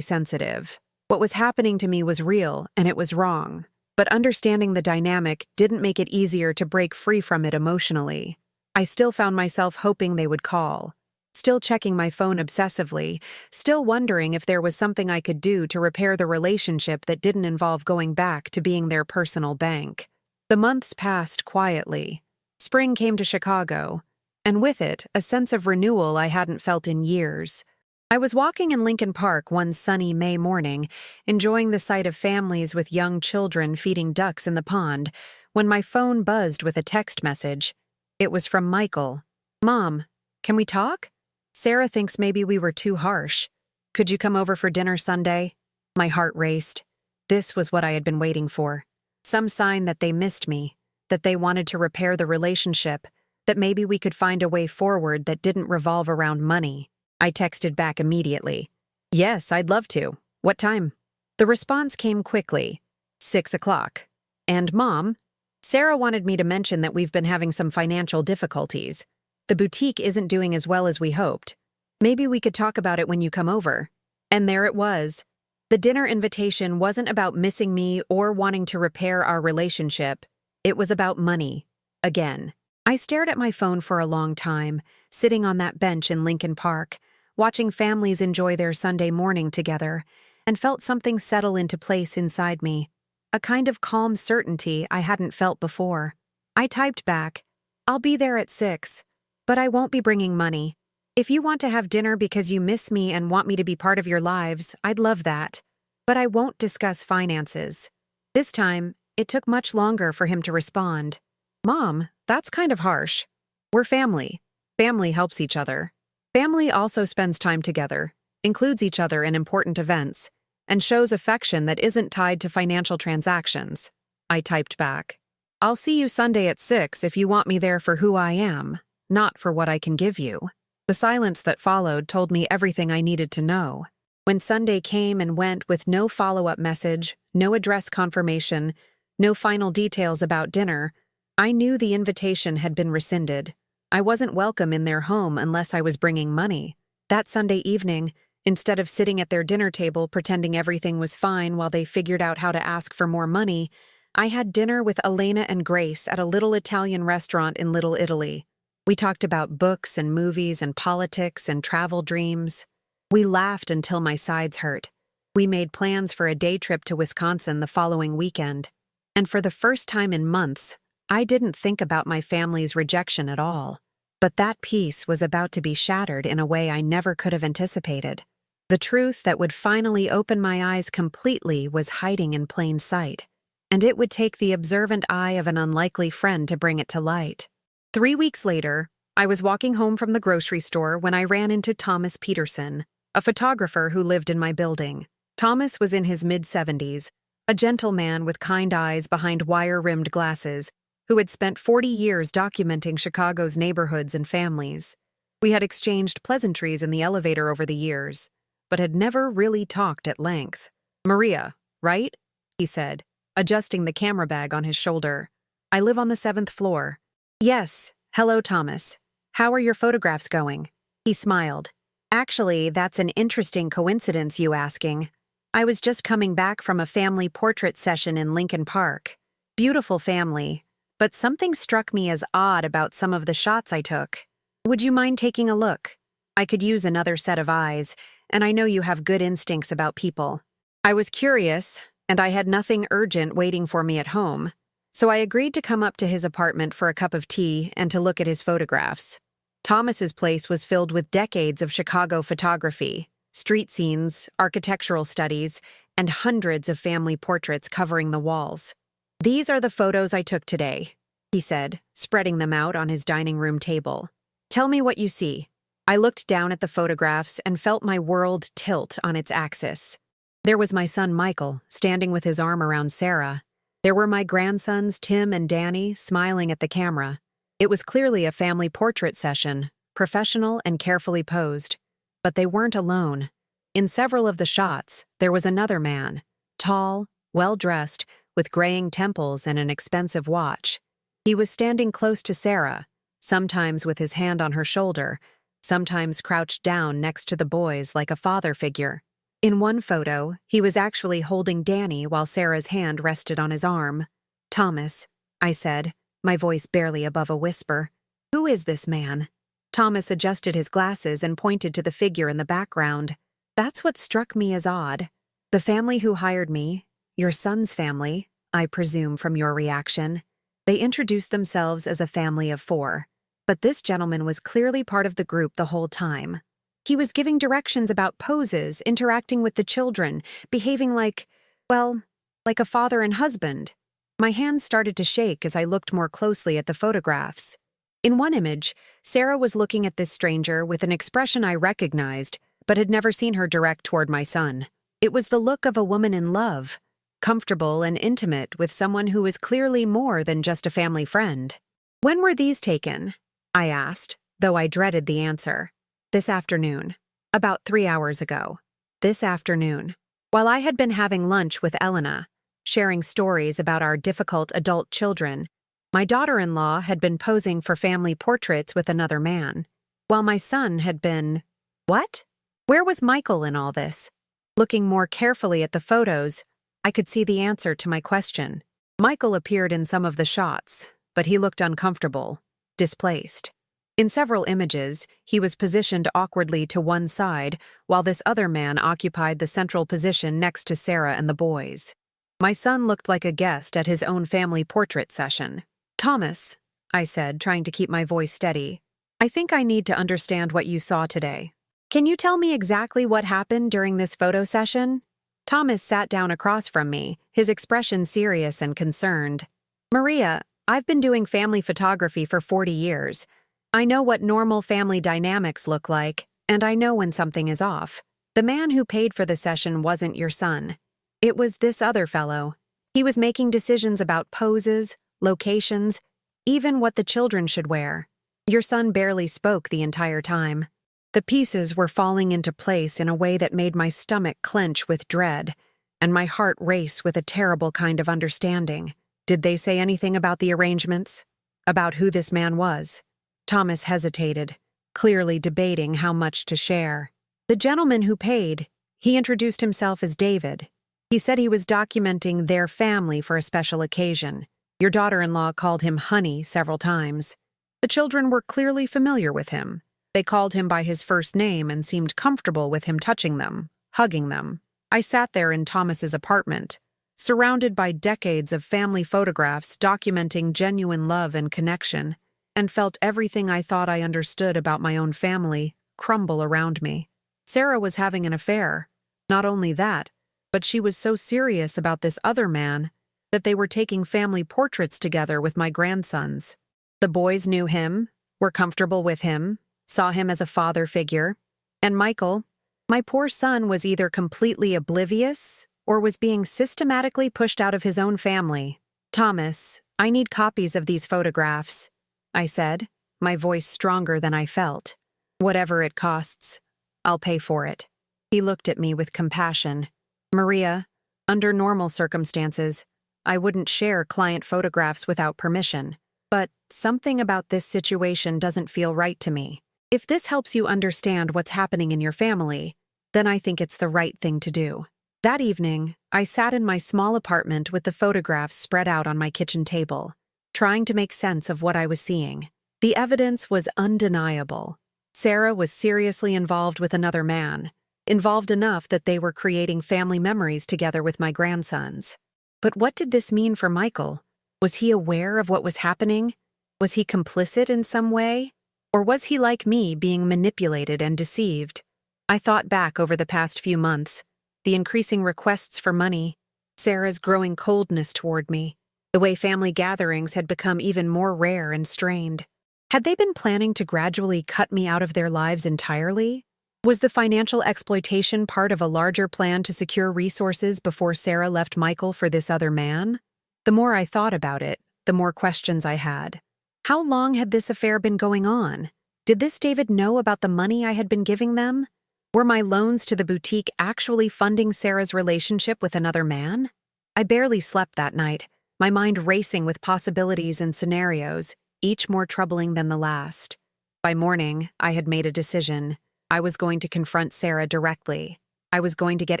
sensitive. What was happening to me was real, and it was wrong. But understanding the dynamic didn't make it easier to break free from it emotionally. I still found myself hoping they would call, still checking my phone obsessively, still wondering if there was something I could do to repair the relationship that didn't involve going back to being their personal bank. The months passed quietly. Spring came to Chicago, and with it, a sense of renewal I hadn't felt in years. I was walking in Lincoln Park one sunny May morning, enjoying the sight of families with young children feeding ducks in the pond, when my phone buzzed with a text message. It was from Michael. "Mom, can we talk? Sarah thinks maybe we were too harsh. Could you come over for dinner Sunday?" My heart raced. This was what I had been waiting for. Some sign that they missed me, that they wanted to repair the relationship, that maybe we could find a way forward that didn't revolve around money. I texted back immediately. "Yes, I'd love to. What time?" The response came quickly. 6 o'clock. "And Mom, Sarah wanted me to mention that we've been having some financial difficulties. The boutique isn't doing as well as we hoped. Maybe we could talk about it when you come over." And there it was. The dinner invitation wasn't about missing me or wanting to repair our relationship. It was about money. Again. I stared at my phone for a long time, sitting on that bench in Lincoln Park, watching families enjoy their Sunday morning together, and felt something settle into place inside me. A kind of calm certainty I hadn't felt before. I typed back, "I'll be there at 6, but I won't be bringing money. If you want to have dinner because you miss me and want me to be part of your lives, I'd love that. But I won't discuss finances." This time, it took much longer for him to respond. "Mom, that's kind of harsh. We're family. Family helps each other. Family also spends time together, includes each other in important events, and shows affection that isn't tied to financial transactions." I typed back, "I'll see you Sunday at 6 if you want me there for who I am, not for what I can give you." The silence that followed told me everything I needed to know. When Sunday came and went with no follow-up message, no address confirmation, No final details about dinner. I knew the invitation had been rescinded. I wasn't welcome in their home unless I was bringing money. That Sunday evening, instead of sitting at their dinner table pretending everything was fine while they figured out how to ask for more money, I had dinner with Elena and Grace at a little Italian restaurant in Little Italy. We talked about books and movies and politics and travel dreams. We laughed until my sides hurt. We made plans for a day trip to Wisconsin the following weekend. And for the first time in months, I didn't think about my family's rejection at all. But that peace was about to be shattered in a way I never could have anticipated. The truth that would finally open my eyes completely was hiding in plain sight, and it would take the observant eye of an unlikely friend to bring it to light. 3 weeks later, I was walking home from the grocery store when I ran into Thomas Peterson, a photographer who lived in my building. Thomas was in his mid-70s, a gentleman with kind eyes behind wire-rimmed glasses, who had spent 40 years documenting Chicago's neighborhoods and families. We had exchanged pleasantries in the elevator over the years, but had never really talked at length. "Maria, right?" he said, adjusting the camera bag on his shoulder. "I live on the 7th floor." "Yes, hello, Thomas. How are your photographs going?" He smiled. "Actually, that's an interesting coincidence you asking. I was just coming back from a family portrait session in Lincoln Park. Beautiful family. But something struck me as odd about some of the shots I took. Would you mind taking a look? I could use another set of eyes, and I know you have good instincts about people." I was curious, and I had nothing urgent waiting for me at home, so I agreed to come up to his apartment for a cup of tea and to look at his photographs. Thomas's place was filled with decades of Chicago photography, street scenes, architectural studies, and hundreds of family portraits covering the walls. "These are the photos I took today," he said, spreading them out on his dining room table. "Tell me what you see." I looked down at the photographs and felt my world tilt on its axis. There was my son Michael, standing with his arm around Sarah. There were my grandsons Tim and Danny, smiling at the camera. It was clearly a family portrait session, professional and carefully posed. But they weren't alone. In several of the shots, there was another man, tall, well-dressed, with graying temples and an expensive watch. He was standing close to Sarah, sometimes with his hand on her shoulder, sometimes crouched down next to the boys like a father figure. In one photo, he was actually holding Danny while Sarah's hand rested on his arm. "Thomas," I said, my voice barely above a whisper, "who is this man?" Thomas adjusted his glasses and pointed to the figure in the background. "That's what struck me as odd. The family who hired me, your son's family, I presume from your reaction, they introduced themselves as a family of 4. But this gentleman was clearly part of the group the whole time. He was giving directions about poses, interacting with the children, behaving like a father and husband." My hands started to shake as I looked more closely at the photographs. In one image, Sarah was looking at this stranger with an expression I recognized, but had never seen her direct toward my son. It was the look of a woman in love, comfortable and intimate with someone who was clearly more than just a family friend. "When were these taken?" I asked, though I dreaded the answer. "This afternoon. About 3 hours ago." This afternoon. While I had been having lunch with Elena, sharing stories about our difficult adult children, my daughter-in-law had been posing for family portraits with another man, while my son had been... What? Where was Michael in all this? Looking more carefully at the photos, I could see the answer to my question. Michael appeared in some of the shots, but he looked uncomfortable, displaced. In several images, he was positioned awkwardly to one side, while this other man occupied the central position next to Sarah and the boys. My son looked like a guest at his own family portrait session. "Thomas," I said, trying to keep my voice steady, "I think I need to understand what you saw today. Can you tell me exactly what happened during this photo session?" Thomas sat down across from me, his expression serious and concerned. "Maria, I've been doing family photography for 40 years. I know what normal family dynamics look like, and I know when something is off. The man who paid for the session wasn't your son. It was this other fellow. He was making decisions about poses, locations, even what the children should wear. Your son barely spoke the entire time." The pieces were falling into place in a way that made my stomach clench with dread, and my heart race with a terrible kind of understanding. Did they say anything about the arrangements? About who this man was? Thomas hesitated, clearly debating how much to share. The gentleman who paid, he introduced himself as David. He said he was documenting their family for a special occasion. Your daughter-in-law called him Honey several times. The children were clearly familiar with him. They called him by his first name and seemed comfortable with him touching them, hugging them. I sat there in Thomas's apartment, surrounded by decades of family photographs documenting genuine love and connection, and felt everything I thought I understood about my own family crumble around me. Sarah was having an affair. Not only that, but she was so serious about this other man that they were taking family portraits together with my grandsons. The boys knew him, were comfortable with him, saw him as a father figure, and Michael, my poor son, was either completely oblivious or was being systematically pushed out of his own family. Thomas, I need copies of these photographs, I said, my voice stronger than I felt. Whatever it costs, I'll pay for it. He looked at me with compassion. Maria, under normal circumstances, I wouldn't share client photographs without permission. But something about this situation doesn't feel right to me. If this helps you understand what's happening in your family, then I think it's the right thing to do. That evening, I sat in my small apartment with the photographs spread out on my kitchen table, trying to make sense of what I was seeing. The evidence was undeniable. Sarah was seriously involved with another man, involved enough that they were creating family memories together with my grandsons. But what did this mean for Michael? Was he aware of what was happening? Was he complicit in some way? Or was he like me, being manipulated and deceived? I thought back over the past few months, the increasing requests for money, Sarah's growing coldness toward me, the way family gatherings had become even more rare and strained. Had they been planning to gradually cut me out of their lives entirely? Was the financial exploitation part of a larger plan to secure resources before Sarah left Michael for this other man? The more I thought about it, the more questions I had. How long had this affair been going on? Did this David know about the money I had been giving them? Were my loans to the boutique actually funding Sarah's relationship with another man? I barely slept that night, my mind racing with possibilities and scenarios, each more troubling than the last. By morning, I had made a decision. I was going to confront Sarah directly. I was going to get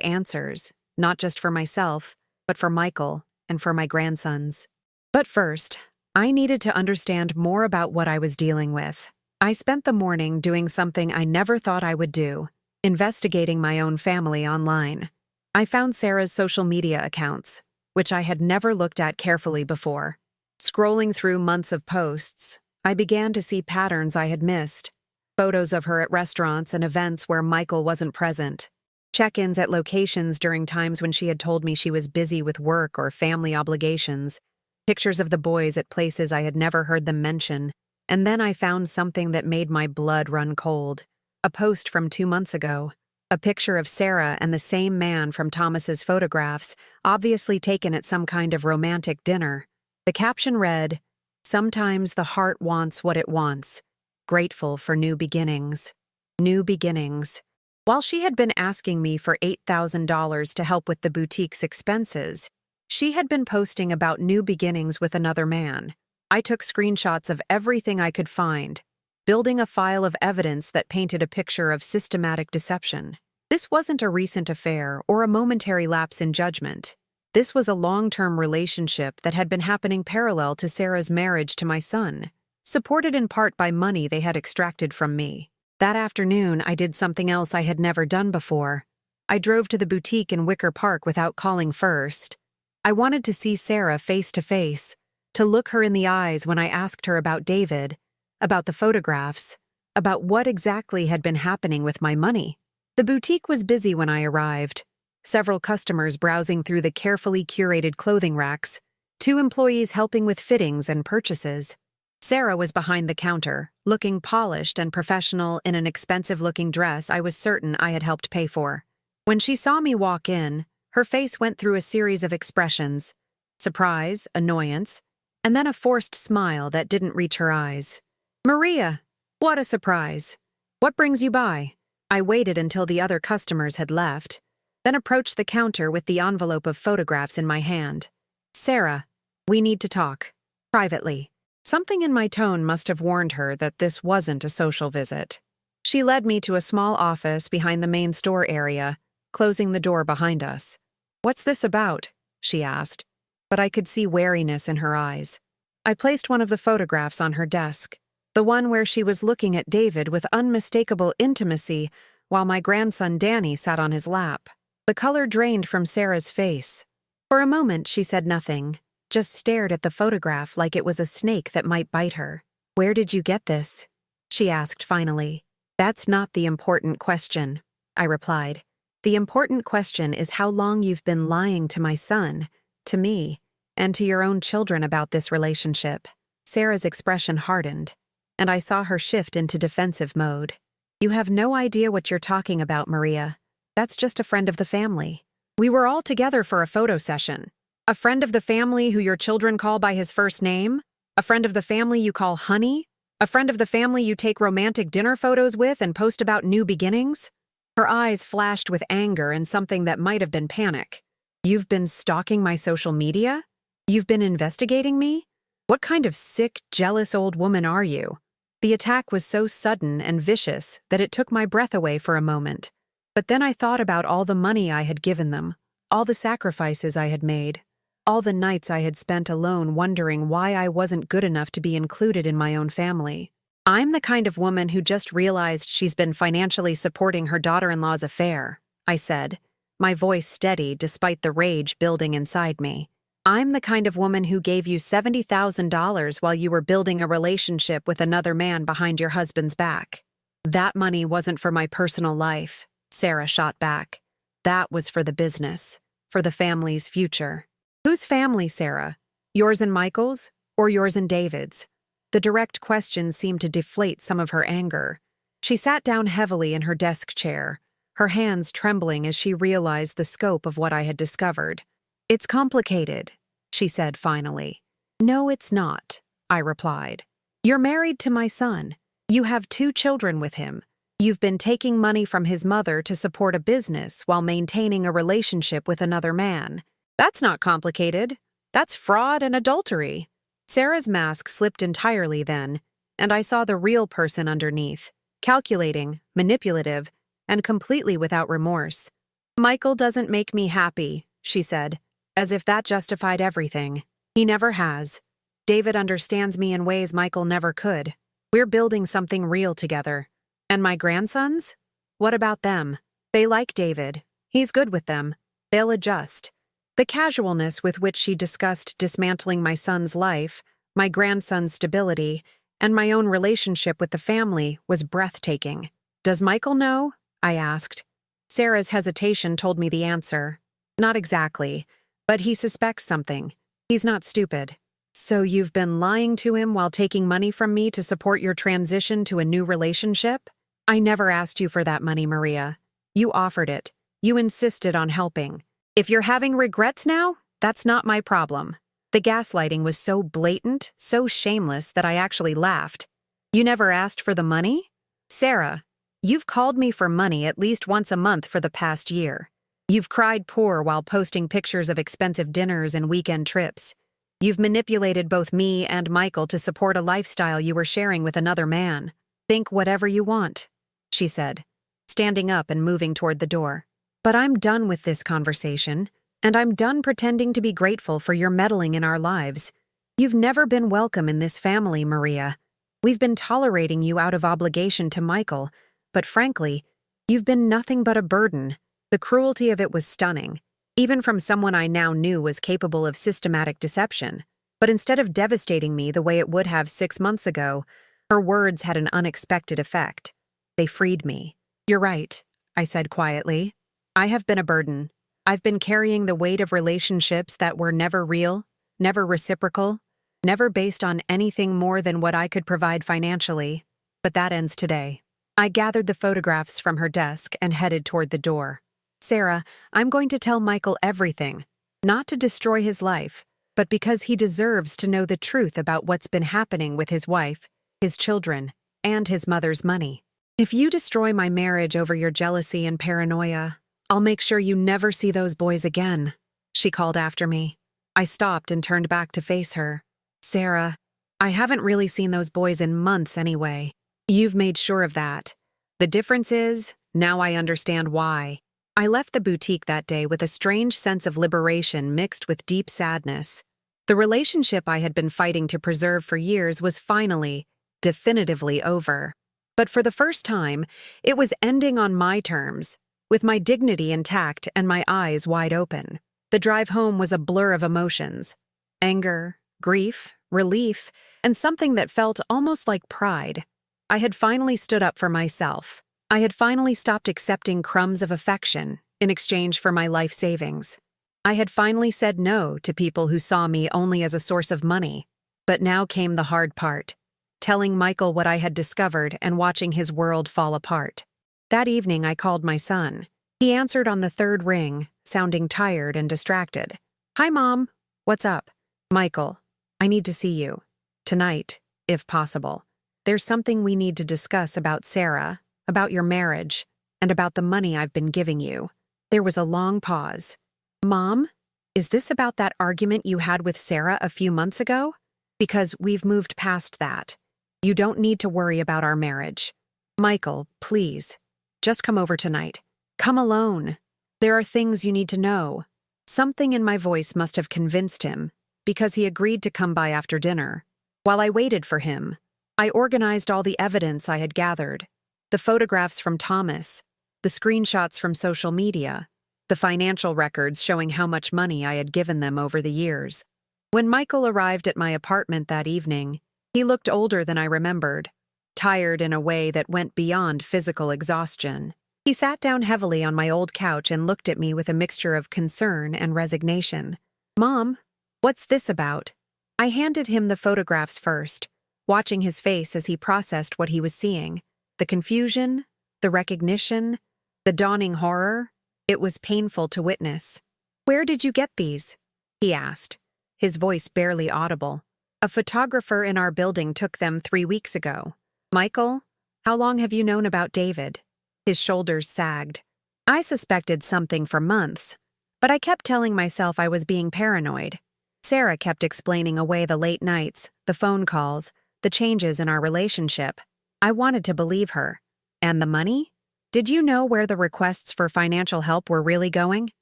answers, not just for myself, but for Michael and for my grandsons. But first, I needed to understand more about what I was dealing with. I spent the morning doing something I never thought I would do, investigating my own family online. I found Sarah's social media accounts, which I had never looked at carefully before. Scrolling through months of posts, I began to see patterns I had missed. Photos of her at restaurants and events where Michael wasn't present. Check-ins at locations during times when she had told me she was busy with work or family obligations. Pictures of the boys at places I had never heard them mention. And then I found something that made my blood run cold. A post from 2 months ago. A picture of Sarah and the same man from Thomas's photographs, obviously taken at some kind of romantic dinner. The caption read, "Sometimes the heart wants what it wants. Grateful for new beginnings." New beginnings. While she had been asking me for $8,000 to help with the boutique's expenses, she had been posting about new beginnings with another man. I took screenshots of everything I could find, building a file of evidence that painted a picture of systematic deception. This wasn't a recent affair or a momentary lapse in judgment. This was a long-term relationship that had been happening parallel to Sarah's marriage to my son, supported in part by money they had extracted from me. That afternoon, I did something else I had never done before. I drove to the boutique in Wicker Park without calling first. I wanted to see Sarah face to face, to look her in the eyes when I asked her about David, about the photographs, about what exactly had been happening with my money. The boutique was busy when I arrived. Several customers browsing through the carefully curated clothing racks, 2 employees helping with fittings and purchases. Sarah was behind the counter, looking polished and professional in an expensive-looking dress I was certain I had helped pay for. When she saw me walk in, her face went through a series of expressions: surprise, annoyance, and then a forced smile that didn't reach her eyes. "Maria, what a surprise. What brings you by?" I waited until the other customers had left, then approached the counter with the envelope of photographs in my hand. "Sarah, We need to talk. Privately. Something in my tone must have warned her that this wasn't a social visit. She led me to a small office behind the main store area, closing the door behind us. "What's this about?" she asked, but I could see wariness in her eyes. I placed one of the photographs on her desk, the one where she was looking at David with unmistakable intimacy while my grandson Danny sat on his lap. The color drained from Sarah's face. For a moment she said nothing, just stared at the photograph like it was a snake that might bite her. "Where did you get this?" she asked finally. "That's not the important question," I replied. "The important question is how long you've been lying to my son, to me, and to your own children about this relationship." Sarah's expression hardened, and I saw her shift into defensive mode. "You have no idea what you're talking about, Maria. That's just a friend of the family. We were all together for a photo session. A friend of the family who your children call by his first name? A friend of the family you call honey? A friend of the family you take romantic dinner photos with and post about new beginnings?" Her eyes flashed with anger and something that might have been panic. "You've been stalking my social media? You've been investigating me? What kind of sick, jealous old woman are you?" The attack was so sudden and vicious that it took my breath away for a moment. But then I thought about all the money I had given them, all the sacrifices I had made, all the nights I had spent alone wondering why I wasn't good enough to be included in my own family. "I'm the kind of woman who just realized she's been financially supporting her daughter-in-law's affair," I said, my voice steady despite the rage building inside me. "I'm the kind of woman who gave you $70,000 while you were building a relationship with another man behind your husband's back." "That money wasn't for my personal life," Sarah shot back. "That was for the business, for the family's future." "Whose family, Sarah? Yours and Michael's, or yours and David's?" The direct question seemed to deflate some of her anger. She sat down heavily in her desk chair, her hands trembling as she realized the scope of what I had discovered. "It's complicated," she said finally. "No, it's not," I replied. "You're married to my son. You have 2 children with him. You've been taking money from his mother to support a business while maintaining a relationship with another man. That's not complicated. That's fraud and adultery." Sarah's mask slipped entirely then, and I saw the real person underneath, calculating, manipulative, and completely without remorse. "Michael doesn't make me happy," she said, as if that justified everything. "He never has. David understands me in ways Michael never could. We're building something real together. And my grandsons? What about them? They like David. He's good with them. They'll adjust." The casualness with which she discussed dismantling my son's life, my grandson's stability, and my own relationship with the family was breathtaking. "Does Michael know?" I asked. Sarah's hesitation told me the answer. "Not exactly, but he suspects something. He's not stupid." "So you've been lying to him while taking money from me to support your transition to a new relationship?" "I never asked you for that money, Maria. You offered it. You insisted on helping. If you're having regrets now, that's not my problem." The gaslighting was so blatant, so shameless that I actually laughed. "You never asked for the money? Sarah, you've called me for money at least once a month for the past year. You've cried poor while posting pictures of expensive dinners and weekend trips. You've manipulated both me and Michael to support a lifestyle you were sharing with another man. Think whatever you want," she said, standing up and moving toward the door. "But I'm done with this conversation, and I'm done pretending to be grateful for your meddling in our lives. You've never been welcome in this family, Maria. We've been tolerating you out of obligation to Michael, but frankly, you've been nothing but a burden." The cruelty of it was stunning, even from someone I now knew was capable of systematic deception. But instead of devastating me the way it would have 6 months ago, her words had an unexpected effect. They freed me. "You're right," I said quietly. "I have been a burden. I've been carrying the weight of relationships that were never real, never reciprocal, never based on anything more than what I could provide financially. But that ends today." I gathered the photographs from her desk and headed toward the door. "Sarah, I'm going to tell Michael everything, not to destroy his life, but because he deserves to know the truth about what's been happening with his wife, his children, and his mother's money. If you destroy my marriage over your jealousy and paranoia, I'll make sure you never see those boys again," she called after me. I stopped and turned back to face her. Sarah, I haven't really seen those boys in months anyway. You've made sure of that. The difference is, now I understand why. I left the boutique that day with a strange sense of liberation mixed with deep sadness. The relationship I had been fighting to preserve for years was finally, definitively over. But for the first time, it was ending on my terms, with my dignity intact and my eyes wide open. The drive home was a blur of emotions: anger, grief, relief, and something that felt almost like pride. I had finally stood up for myself. I had finally stopped accepting crumbs of affection in exchange for my life savings. I had finally said no to people who saw me only as a source of money. But now came the hard part: telling Michael what I had discovered and watching his world fall apart. That evening, I called my son. He answered on the third ring, sounding tired and distracted. "Hi, Mom. What's up?" "Michael, I need to see you. Tonight, if possible. There's something we need to discuss about Sarah, about your marriage, and about the money I've been giving you." There was a long pause. "Mom, is this about that argument you had with Sarah a few months ago? Because we've moved past that. You don't need to worry about our marriage. Michael, please, just come over tonight. Come alone. There are things you need to know." Something in my voice must have convinced him, because he agreed to come by after dinner. While I waited for him, I organized all the evidence I had gathered: the photographs from Thomas, the screenshots from social media, the financial records showing how much money I had given them over the years. When Michael arrived at my apartment that evening, he looked older than I remembered, tired in a way that went beyond physical exhaustion. He sat down heavily on my old couch and looked at me with a mixture of concern and resignation. "Mom, what's this about?" I handed him the photographs first, watching his face as he processed what he was seeing. The confusion, the recognition, the dawning horror. It was painful to witness. "Where did you get these?" he asked, his voice barely audible. "A photographer in our building took them 3 weeks ago." "Michael, how long have you known about David?" His shoulders sagged. I suspected something for months, but I kept telling myself I was being paranoid. Sarah kept explaining away the late nights, the phone calls, the changes in our relationship. I wanted to believe her. And the money? "Did you know where the requests for financial help were really going?"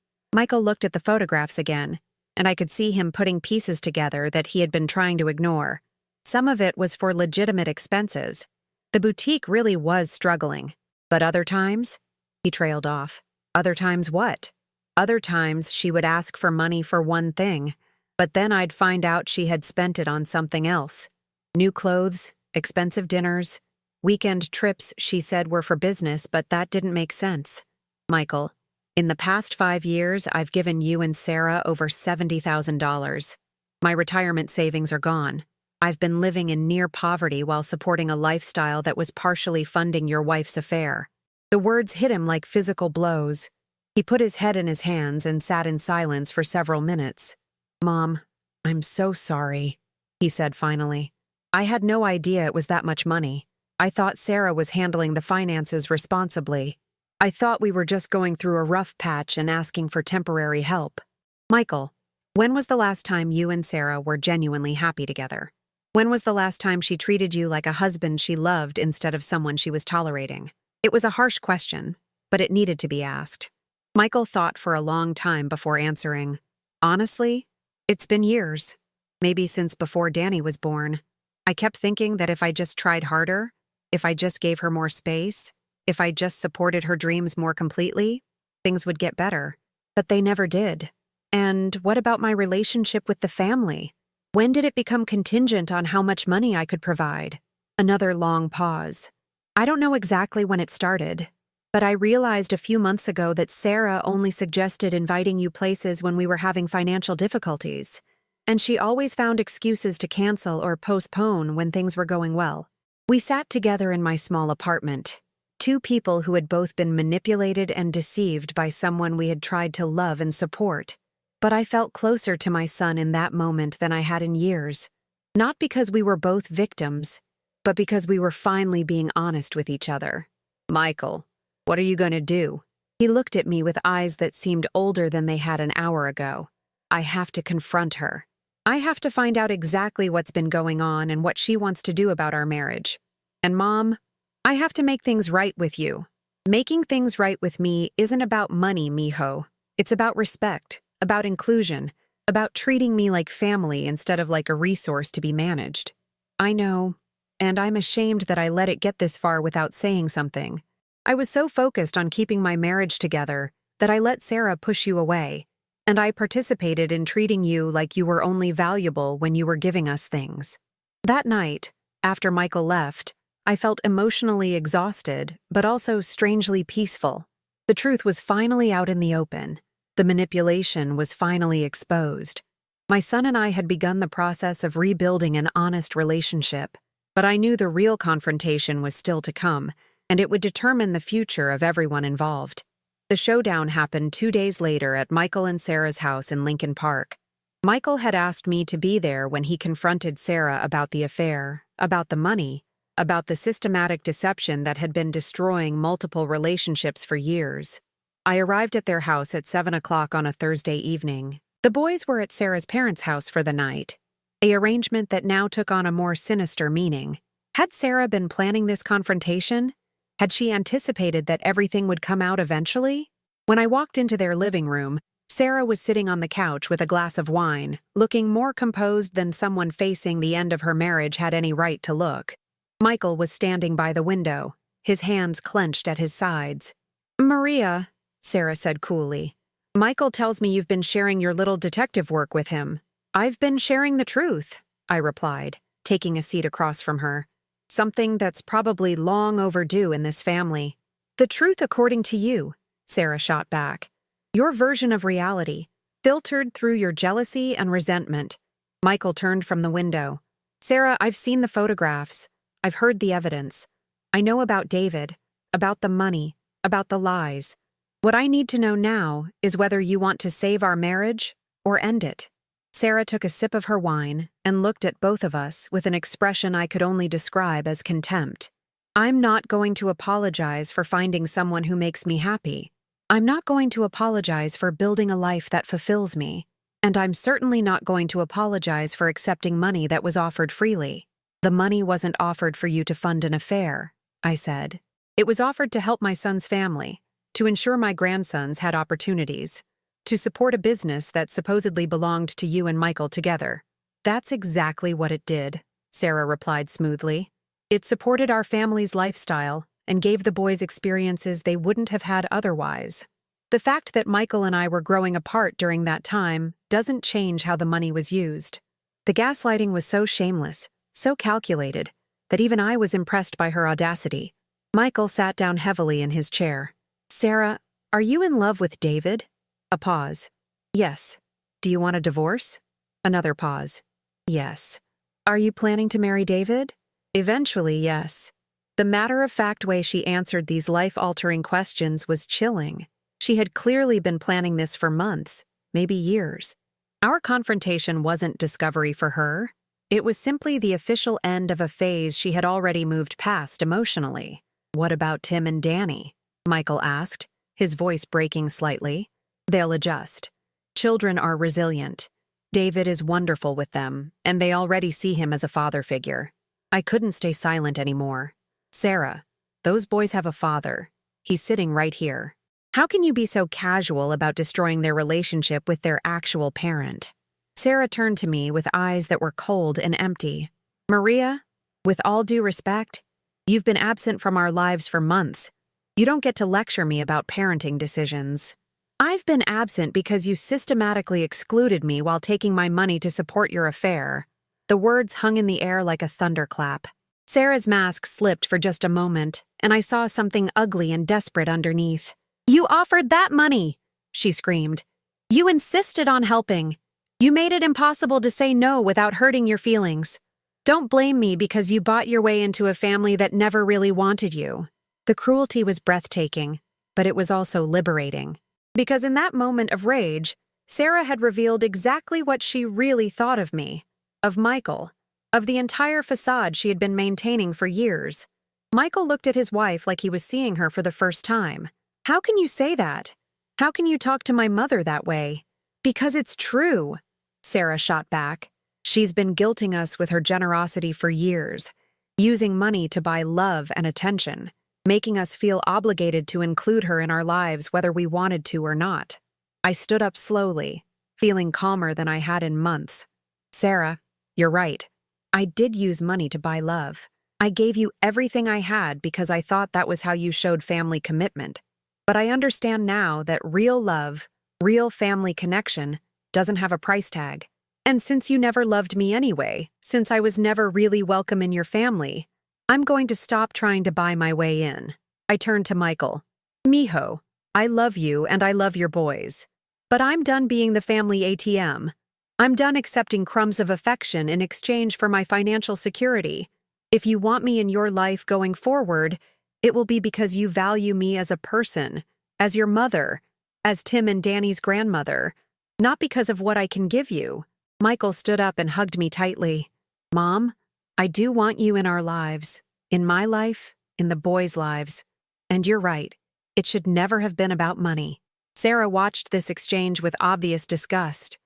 Michael looked at the photographs again, and I could see him putting pieces together that he had been trying to ignore. Some of it was for legitimate expenses. The boutique really was struggling. But other times? He trailed off. Other times what? Other times she would ask for money for one thing, but then I'd find out she had spent it on something else. New clothes, expensive dinners, weekend trips she said were for business, but that didn't make sense. "Michael, in the past 5 years, I've given you and Sarah over $70,000. My retirement savings are gone. I've been living in near poverty while supporting a lifestyle that was partially funding your wife's affair." The words hit him like physical blows. He put his head in his hands and sat in silence for several minutes. "Mom, I'm so sorry," he said finally. "I had no idea it was that much money. I thought Sarah was handling the finances responsibly. I thought we were just going through a rough patch and asking for temporary help." "Michael, when was the last time you and Sarah were genuinely happy together? When was the last time she treated you like a husband she loved instead of someone she was tolerating?" It was a harsh question, but it needed to be asked. Michael thought for a long time before answering. "Honestly, it's been years. Maybe since before Danny was born. I kept thinking that if I just tried harder, if I just gave her more space, if I just supported her dreams more completely, things would get better. But they never did. And what about my relationship with the family? When did it become contingent on how much money I could provide?" Another long pause. "I don't know exactly when it started, but I realized a few months ago that Sarah only suggested inviting you places when we were having financial difficulties, and she always found excuses to cancel or postpone when things were going well. We sat together in my small apartment, two people who had both been manipulated and deceived by someone we had tried to love and support. But I felt closer to my son in that moment than I had in years, not because we were both victims, but because we were finally being honest with each other." "Michael, what are you going to do?" He looked at me with eyes that seemed older than they had an hour ago. I have to confront her. I have to find out exactly what's been going on and what she wants to do about our marriage. And Mom, I have to make things right with you. Making things right with me isn't about money, mijo. It's about respect, about inclusion, about treating me like family instead of like a resource to be managed. I know, and I'm ashamed that I let it get this far without saying something. I was so focused on keeping my marriage together that I let Sarah push you away, and I participated in treating you like you were only valuable when you were giving us things. That night, after Michael left, I felt emotionally exhausted, but also strangely peaceful. The truth was finally out in the open. The manipulation was finally exposed. My son and I had begun the process of rebuilding an honest relationship, but I knew the real confrontation was still to come, and it would determine the future of everyone involved. The showdown happened 2 days later at Michael and Sarah's house in Lincoln Park. Michael had asked me to be there when he confronted Sarah about the affair, about the money, about the systematic deception that had been destroying multiple relationships for years. I arrived at their house at 7 o'clock on a Thursday evening. The boys were at Sarah's parents' house for the night, an arrangement that now took on a more sinister meaning. Had Sarah been planning this confrontation? Had she anticipated that everything would come out eventually? When I walked into their living room, Sarah was sitting on the couch with a glass of wine, looking more composed than someone facing the end of her marriage had any right to look. Michael was standing by the window, his hands clenched at his sides. "Maria," Sarah said coolly, "Michael tells me you've been sharing your little detective work with him." "I've been sharing the truth," I replied, taking a seat across from her. "Something that's probably long overdue in this family." "The truth according to you," Sarah shot back. "Your version of reality, filtered through your jealousy and resentment." Michael turned from the window. "Sarah, I've seen the photographs. I've heard the evidence. I know about David, about the money, about the lies. What I need to know now is whether you want to save our marriage or end it." Sarah took a sip of her wine and looked at both of us with an expression I could only describe as contempt. "I'm not going to apologize for finding someone who makes me happy. I'm not going to apologize for building a life that fulfills me. And I'm certainly not going to apologize for accepting money that was offered freely. The money wasn't offered for you to fund an affair," I said. "It was offered to help my son's family, to ensure my grandsons had opportunities, to support a business that supposedly belonged to you and Michael together." "That's exactly what it did," Sarah replied smoothly. "It supported our family's lifestyle and gave the boys experiences they wouldn't have had otherwise. The fact that Michael and I were growing apart during that time doesn't change how the money was used." The gaslighting was so shameless, so calculated, that even I was impressed by her audacity. Michael sat down heavily in his chair. "Sarah, are you in love with David?" A pause. "Yes." "Do you want a divorce?" Another pause. "Yes." "Are you planning to marry David?" "Eventually, yes." The matter-of-fact way she answered these life-altering questions was chilling. She had clearly been planning this for months, maybe years. Our confrontation wasn't discovery for her. It was simply the official end of a phase she had already moved past emotionally. "What about Tim and Danny?" Michael asked, his voice breaking slightly. "They'll adjust. Children are resilient. David is wonderful with them, and they already see him as a father figure." I couldn't stay silent anymore. "Sarah, those boys have a father. He's sitting right here. How can you be so casual about destroying their relationship with their actual parent?" Sarah turned to me with eyes that were cold and empty. "Maria, with all due respect, you've been absent from our lives for months. You don't get to lecture me about parenting decisions. I've been absent because you systematically excluded me while taking my money to support your affair." The words hung in the air like a thunderclap. Sarah's mask slipped for just a moment, and I saw something ugly and desperate underneath. "You offered that money!" she screamed. "You insisted on helping. You made it impossible to say no without hurting your feelings. Don't blame me because you bought your way into a family that never really wanted you." The cruelty was breathtaking, but it was also liberating. Because in that moment of rage, Sarah had revealed exactly what she really thought of me, of Michael, of the entire facade she had been maintaining for years. Michael looked at his wife like he was seeing her for the first time. "How can you say that? How can you talk to my mother that way?" Because it's true, Sarah shot back. She's been guilting us with her generosity for years, using money to buy love and attention, making us feel obligated to include her in our lives whether we wanted to or not. I stood up slowly, feeling calmer than I had in months. Sarah, you're right. I did use money to buy love. I gave you everything I had because I thought that was how you showed family commitment. But I understand now that real love, real family connection, doesn't have a price tag. And since you never loved me anyway, since I was never really welcome in your family, I'm going to stop trying to buy my way in. I turned to Michael. Mijo, I love you and I love your boys. But I'm done being the family ATM. I'm done accepting crumbs of affection in exchange for my financial security. If you want me in your life going forward, it will be because you value me as a person, as your mother, as Tim and Danny's grandmother, not because of what I can give you. Michael stood up and hugged me tightly. Mom, I do want you in our lives, in my life, in the boys' lives. And you're right, it should never have been about money. Sarah watched this exchange with obvious disgust.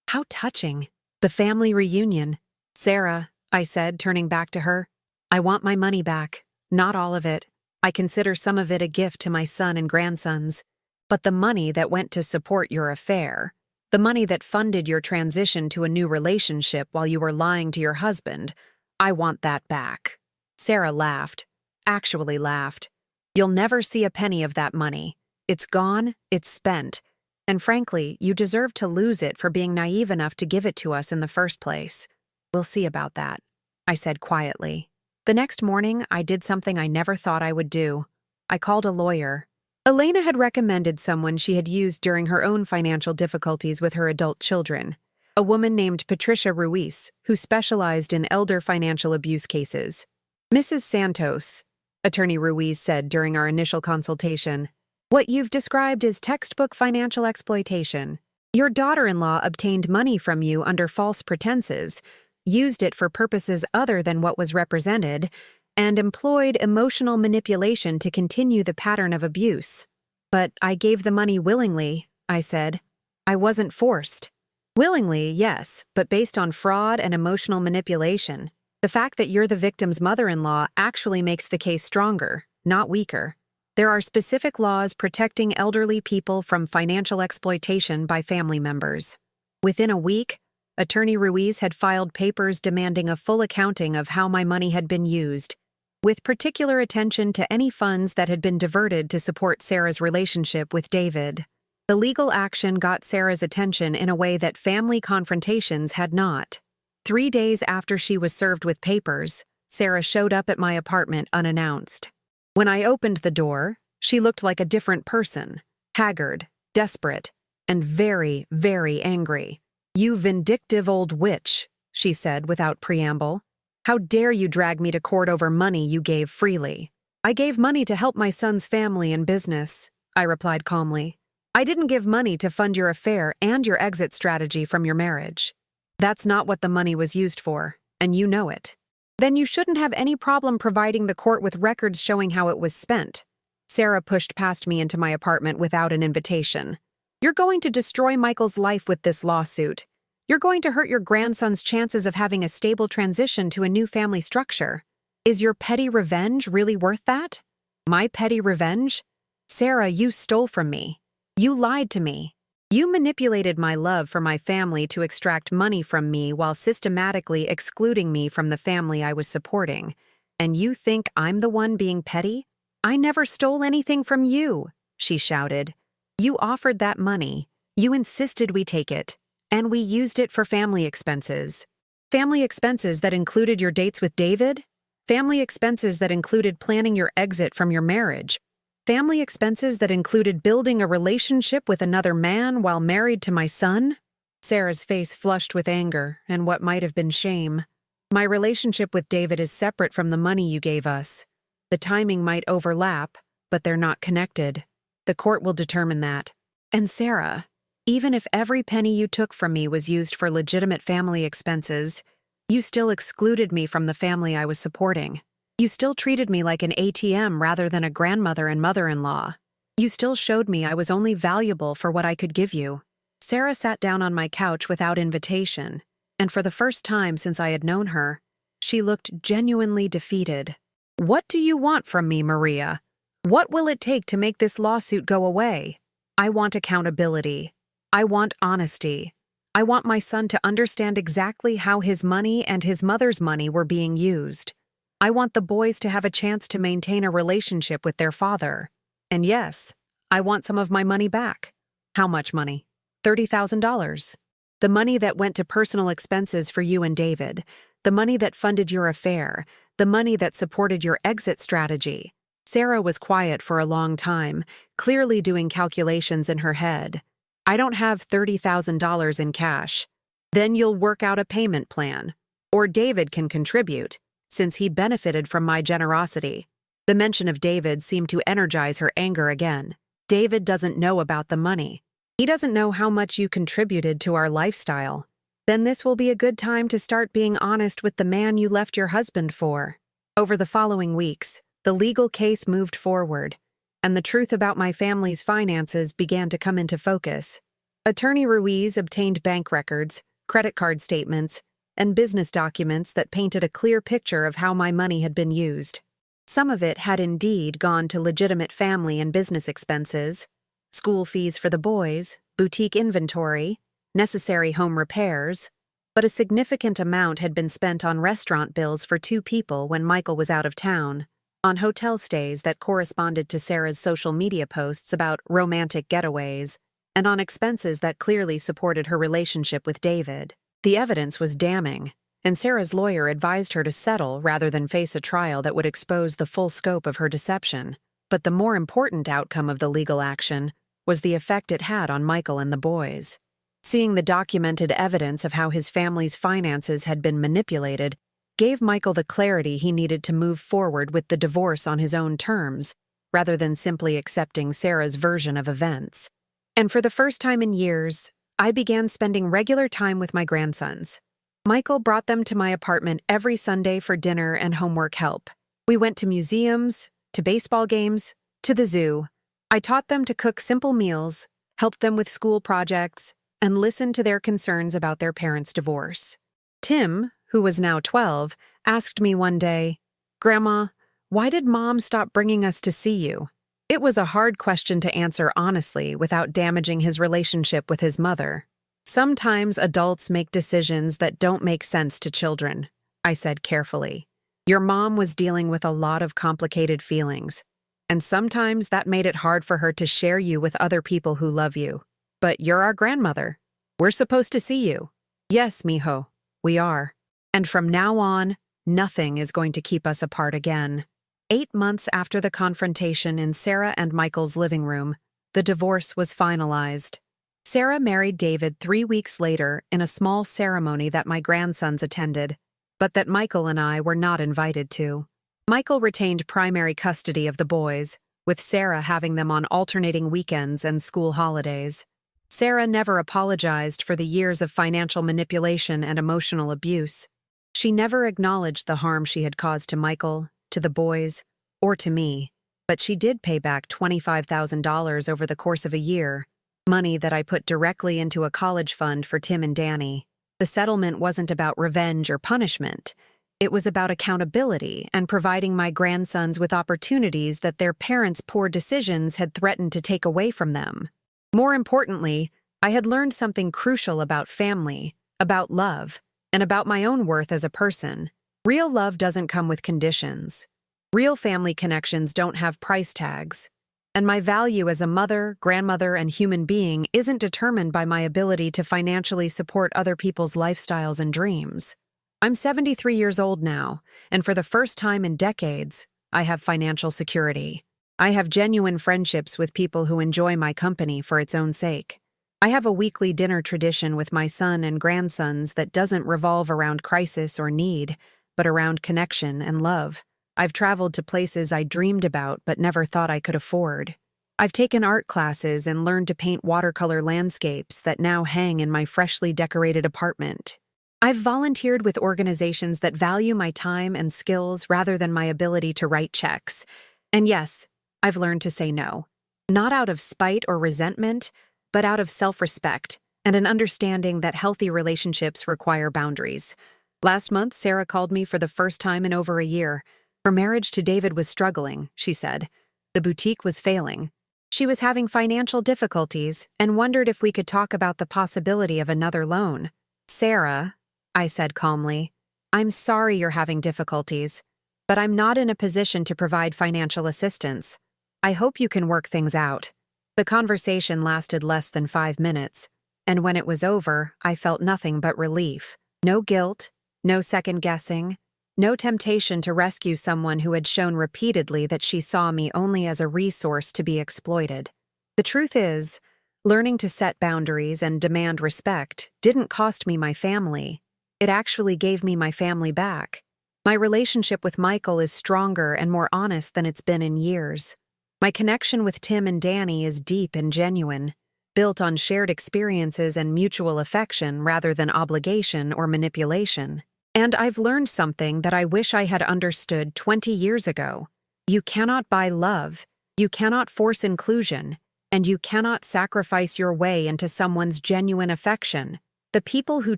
How touching. The family reunion. Sarah, I said, turning back to her, I want my money back, not all of it. I consider some of it a gift to my son and grandsons. But the money that went to support your affair, the money that funded your transition to a new relationship while you were lying to your husband, I want that back. Sarah laughed. Actually laughed. You'll never see a penny of that money. It's gone, it's spent. And frankly, you deserve to lose it for being naive enough to give it to us in the first place. We'll see about that, I said quietly. The next morning, I did something I never thought I would do. I called a lawyer. Elena had recommended someone she had used during her own financial difficulties with her adult children, a woman named Patricia Ruiz, who specialized in elder financial abuse cases. Mrs. Santos, Attorney Ruiz said during our initial consultation, what you've described is textbook financial exploitation. Your daughter-in-law obtained money from you under false pretenses, used it for purposes other than what was represented, and employed emotional manipulation to continue the pattern of abuse. But I gave the money willingly, I said. I wasn't forced. Willingly, yes, but based on fraud and emotional manipulation. The fact that you're the victim's mother-in-law actually makes the case stronger, not weaker. There are specific laws protecting elderly people from financial exploitation by family members. Within a week, Attorney Ruiz had filed papers demanding a full accounting of how my money had been used, with particular attention to any funds that had been diverted to support Sarah's relationship with David. The legal action got Sarah's attention in a way that family confrontations had not. 3 days after she was served with papers, Sarah showed up at my apartment unannounced. When I opened the door, she looked like a different person, haggard, desperate, and very, very angry. You vindictive old witch, she said without preamble. How dare you drag me to court over money you gave freely? I gave money to help my son's family and business, I replied calmly. I didn't give money to fund your affair and your exit strategy from your marriage. That's not what the money was used for, and you know it. Then you shouldn't have any problem providing the court with records showing how it was spent. Sarah pushed past me into my apartment without an invitation. You're going to destroy Michael's life with this lawsuit. You're going to hurt your grandson's chances of having a stable transition to a new family structure. Is your petty revenge really worth that? My petty revenge? Sarah, you stole from me. You lied to me. You manipulated my love for my family to extract money from me while systematically excluding me from the family I was supporting. And you think I'm the one being petty? I never stole anything from you, she shouted. You offered that money. You insisted we take it. And we used it for family expenses. Family expenses that included your dates with David? Family expenses that included planning your exit from your marriage? Family expenses that included building a relationship with another man while married to my son? Sarah's face flushed with anger and what might have been shame. My relationship with David is separate from the money you gave us. The timing might overlap, but they're not connected. The court will determine that. And Sarah, even if every penny you took from me was used for legitimate family expenses, you still excluded me from the family I was supporting. You still treated me like an ATM rather than a grandmother and mother-in-law. You still showed me I was only valuable for what I could give you. Sarah sat down on my couch without invitation, and for the first time since I had known her, she looked genuinely defeated. "What do you want from me, Maria? What will it take to make this lawsuit go away? I want accountability. I want honesty. I want my son to understand exactly how his money and his mother's money were being used. I want the boys to have a chance to maintain a relationship with their father. And yes, I want some of my money back." "How much money?" $30,000. "The money that went to personal expenses for you and David, the money that funded your affair, the money that supported your exit strategy." Sarah was quiet for a long time, clearly doing calculations in her head. "I don't have $30,000 in cash." "Then you'll work out a payment plan. Or David can contribute, since he benefited from my generosity." The mention of David seemed to energize her anger again. "David doesn't know about the money. He doesn't know how much you contributed to our lifestyle. Then this will be a good time to start being honest with the man you left your husband for." Over the following weeks, the legal case moved forward, and the truth about my family's finances began to come into focus. Attorney Ruiz obtained bank records, credit card statements, and business documents that painted a clear picture of how my money had been used. Some of it had indeed gone to legitimate family and business expenses: school fees for the boys, boutique inventory, necessary home repairs, but a significant amount had been spent on restaurant bills for 2 people when Michael was out of town, on hotel stays that corresponded to Sarah's social media posts about romantic getaways, and on expenses that clearly supported her relationship with David. The evidence was damning, and Sarah's lawyer advised her to settle rather than face a trial that would expose the full scope of her deception. But the more important outcome of the legal action was the effect it had on Michael and the boys. Seeing the documented evidence of how his family's finances had been manipulated gave Michael the clarity he needed to move forward with the divorce on his own terms, rather than simply accepting Sarah's version of events. And for the first time in years, I began spending regular time with my grandsons. Michael brought them to my apartment every Sunday for dinner and homework help. We went to museums, to baseball games, to the zoo. I taught them to cook simple meals, helped them with school projects, and listened to their concerns about their parents' divorce. Tim, who was now 12, asked me one day, "Grandma, why did Mom stop bringing us to see you?" It was a hard question to answer honestly without damaging his relationship with his mother. "Sometimes adults make decisions that don't make sense to children," I said carefully. "Your mom was dealing with a lot of complicated feelings, and sometimes that made it hard for her to share you with other people who love you. But you're our grandmother. We're supposed to see you." "Yes, mijo, we are. And from now on, nothing is going to keep us apart again." 8 months after the confrontation in Sarah and Michael's living room, the divorce was finalized. Sarah married David 3 weeks later in a small ceremony that my grandsons attended, but that Michael and I were not invited to. Michael retained primary custody of the boys, with Sarah having them on alternating weekends and school holidays. Sarah never apologized for the years of financial manipulation and emotional abuse. She never acknowledged the harm she had caused to Michael, to the boys, or to me, but she did pay back $25,000 over the course of a year, money that I put directly into a college fund for Tim and Danny. The settlement wasn't about revenge or punishment. It was about accountability and providing my grandsons with opportunities that their parents' poor decisions had threatened to take away from them. More importantly, I had learned something crucial about family, about love, and about my own worth as a person. Real love doesn't come with conditions. Real family connections don't have price tags. And my value as a mother, grandmother, and human being isn't determined by my ability to financially support other people's lifestyles and dreams. I'm 73 years old now, and for the first time in decades, I have financial security. I have genuine friendships with people who enjoy my company for its own sake. I have a weekly dinner tradition with my son and grandsons that doesn't revolve around crisis or need, but around connection and love. I've traveled to places I dreamed about but never thought I could afford. I've taken art classes and learned to paint watercolor landscapes that now hang in my freshly decorated apartment. I've volunteered with organizations that value my time and skills rather than my ability to write checks. And yes, I've learned to say no. Not out of spite or resentment, but out of self-respect, and an understanding that healthy relationships require boundaries. Last month, Sarah called me for the first time in over a year. Her marriage to David was struggling, she said. The boutique was failing. She was having financial difficulties and wondered if we could talk about the possibility of another loan. "Sarah," I said calmly, "I'm sorry you're having difficulties, but I'm not in a position to provide financial assistance. I hope you can work things out." The conversation lasted less than 5 minutes, and when it was over, I felt nothing but relief. No guilt, no second-guessing, no temptation to rescue someone who had shown repeatedly that she saw me only as a resource to be exploited. The truth is, learning to set boundaries and demand respect didn't cost me my family. It actually gave me my family back. My relationship with Michael is stronger and more honest than it's been in years. My connection with Tim and Danny is deep and genuine, built on shared experiences and mutual affection rather than obligation or manipulation. And I've learned something that I wish I had understood 20 years ago. You cannot buy love, you cannot force inclusion, and you cannot sacrifice your way into someone's genuine affection. The people who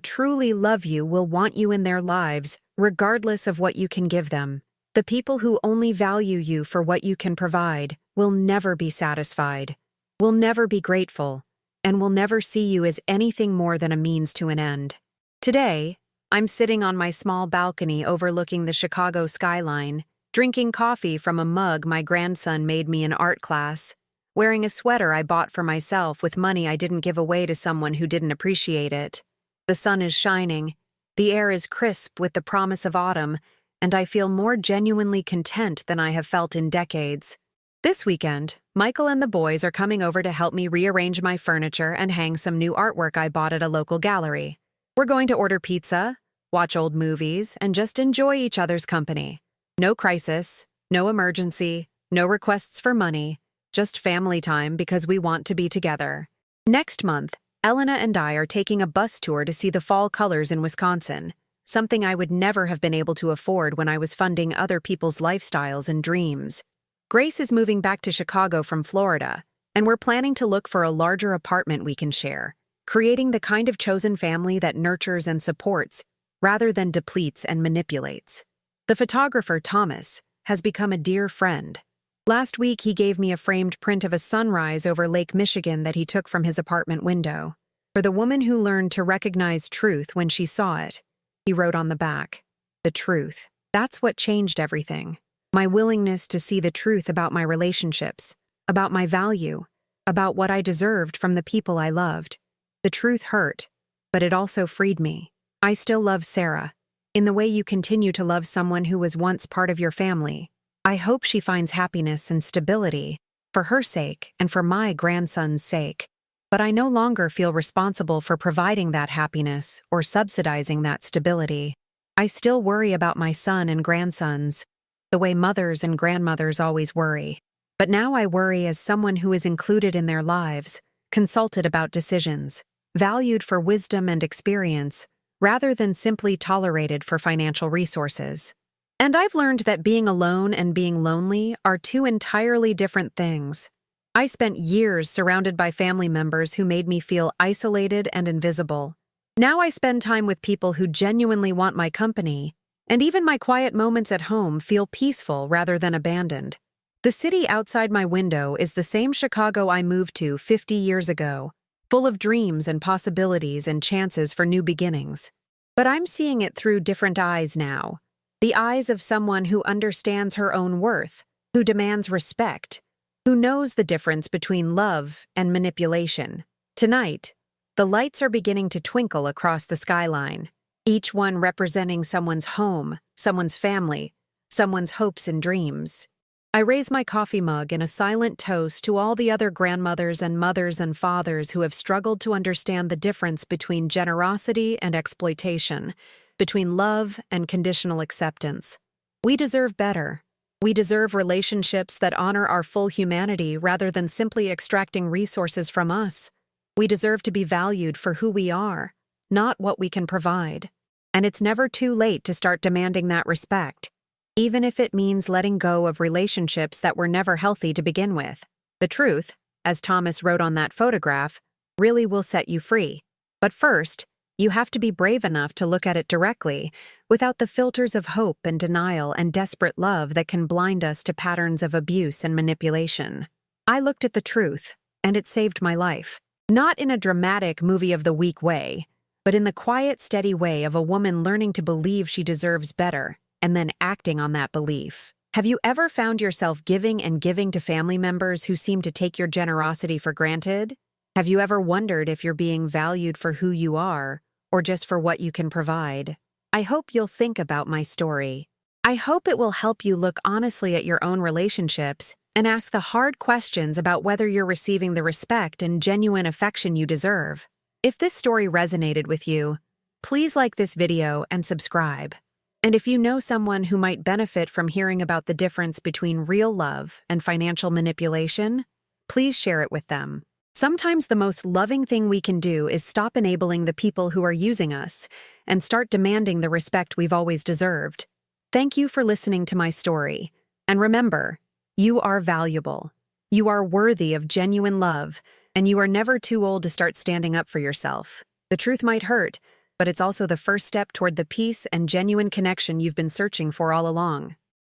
truly love you will want you in their lives, regardless of what you can give them. The people who only value you for what you can provide will never be satisfied, will never be grateful, and will never see you as anything more than a means to an end. Today, I'm sitting on my small balcony overlooking the Chicago skyline, drinking coffee from a mug my grandson made me in art class, wearing a sweater I bought for myself with money I didn't give away to someone who didn't appreciate it. The sun is shining, the air is crisp with the promise of autumn, and I feel more genuinely content than I have felt in decades. This weekend, Michael and the boys are coming over to help me rearrange my furniture and hang some new artwork I bought at a local gallery. We're going to order pizza, watch old movies, and just enjoy each other's company. No crisis, no emergency, no requests for money, just family time because we want to be together. Next month, Elena and I are taking a bus tour to see the fall colors in Wisconsin, something I would never have been able to afford when I was funding other people's lifestyles and dreams. Grace is moving back to Chicago from Florida, and we're planning to look for a larger apartment we can share, creating the kind of chosen family that nurtures and supports rather than depletes and manipulates. The photographer, Thomas, has become a dear friend. Last week, he gave me a framed print of a sunrise over Lake Michigan that he took from his apartment window. For the woman who learned to recognize truth when she saw it, he wrote on the back, "The truth. That's what changed everything. My willingness to see the truth about my relationships, about my value, about what I deserved from the people I loved. The truth hurt, but it also freed me. I still love Sarah, in the way you continue to love someone who was once part of your family. I hope she finds happiness and stability, for her sake and for my grandson's sake. But I no longer feel responsible for providing that happiness or subsidizing that stability. I still worry about my son and grandsons, the way mothers and grandmothers always worry. But now I worry as someone who is included in their lives, consulted about decisions, valued for wisdom and experience, rather than simply tolerated for financial resources. And I've learned that being alone and being lonely are two entirely different things. I spent years surrounded by family members who made me feel isolated and invisible. Now I spend time with people who genuinely want my company, and even my quiet moments at home feel peaceful rather than abandoned. The city outside my window is the same Chicago I moved to 50 years ago, full of dreams and possibilities and chances for new beginnings. But I'm seeing it through different eyes now. The eyes of someone who understands her own worth, who demands respect, who knows the difference between love and manipulation. Tonight, the lights are beginning to twinkle across the skyline, each one representing someone's home, someone's family, someone's hopes and dreams. I raise my coffee mug in a silent toast to all the other grandmothers and mothers and fathers who have struggled to understand the difference between generosity and exploitation, between love and conditional acceptance. We deserve better. We deserve relationships that honor our full humanity rather than simply extracting resources from us. We deserve to be valued for who we are, not what we can provide. And it's never too late to start demanding that respect, even if it means letting go of relationships that were never healthy to begin with. The truth, as Thomas wrote on that photograph, really will set you free. But first, you have to be brave enough to look at it directly, without the filters of hope and denial and desperate love that can blind us to patterns of abuse and manipulation. I looked at the truth, and it saved my life. Not in a dramatic movie of the week way, but in the quiet, steady way of a woman learning to believe she deserves better, and then acting on that belief. Have you ever found yourself giving and giving to family members who seem to take your generosity for granted? Have you ever wondered if you're being valued for who you are, or just for what you can provide? I hope you'll think about my story. I hope it will help you look honestly at your own relationships and ask the hard questions about whether you're receiving the respect and genuine affection you deserve. If this story resonated with you, please like this video and subscribe. And if you know someone who might benefit from hearing about the difference between real love and financial manipulation, please share it with them. Sometimes the most loving thing we can do is stop enabling the people who are using us and start demanding the respect we've always deserved. Thank you for listening to my story. And remember, you are valuable. You are worthy of genuine love, and you are never too old to start standing up for yourself. The truth might hurt, but it's also the first step toward the peace and genuine connection you've been searching for all along.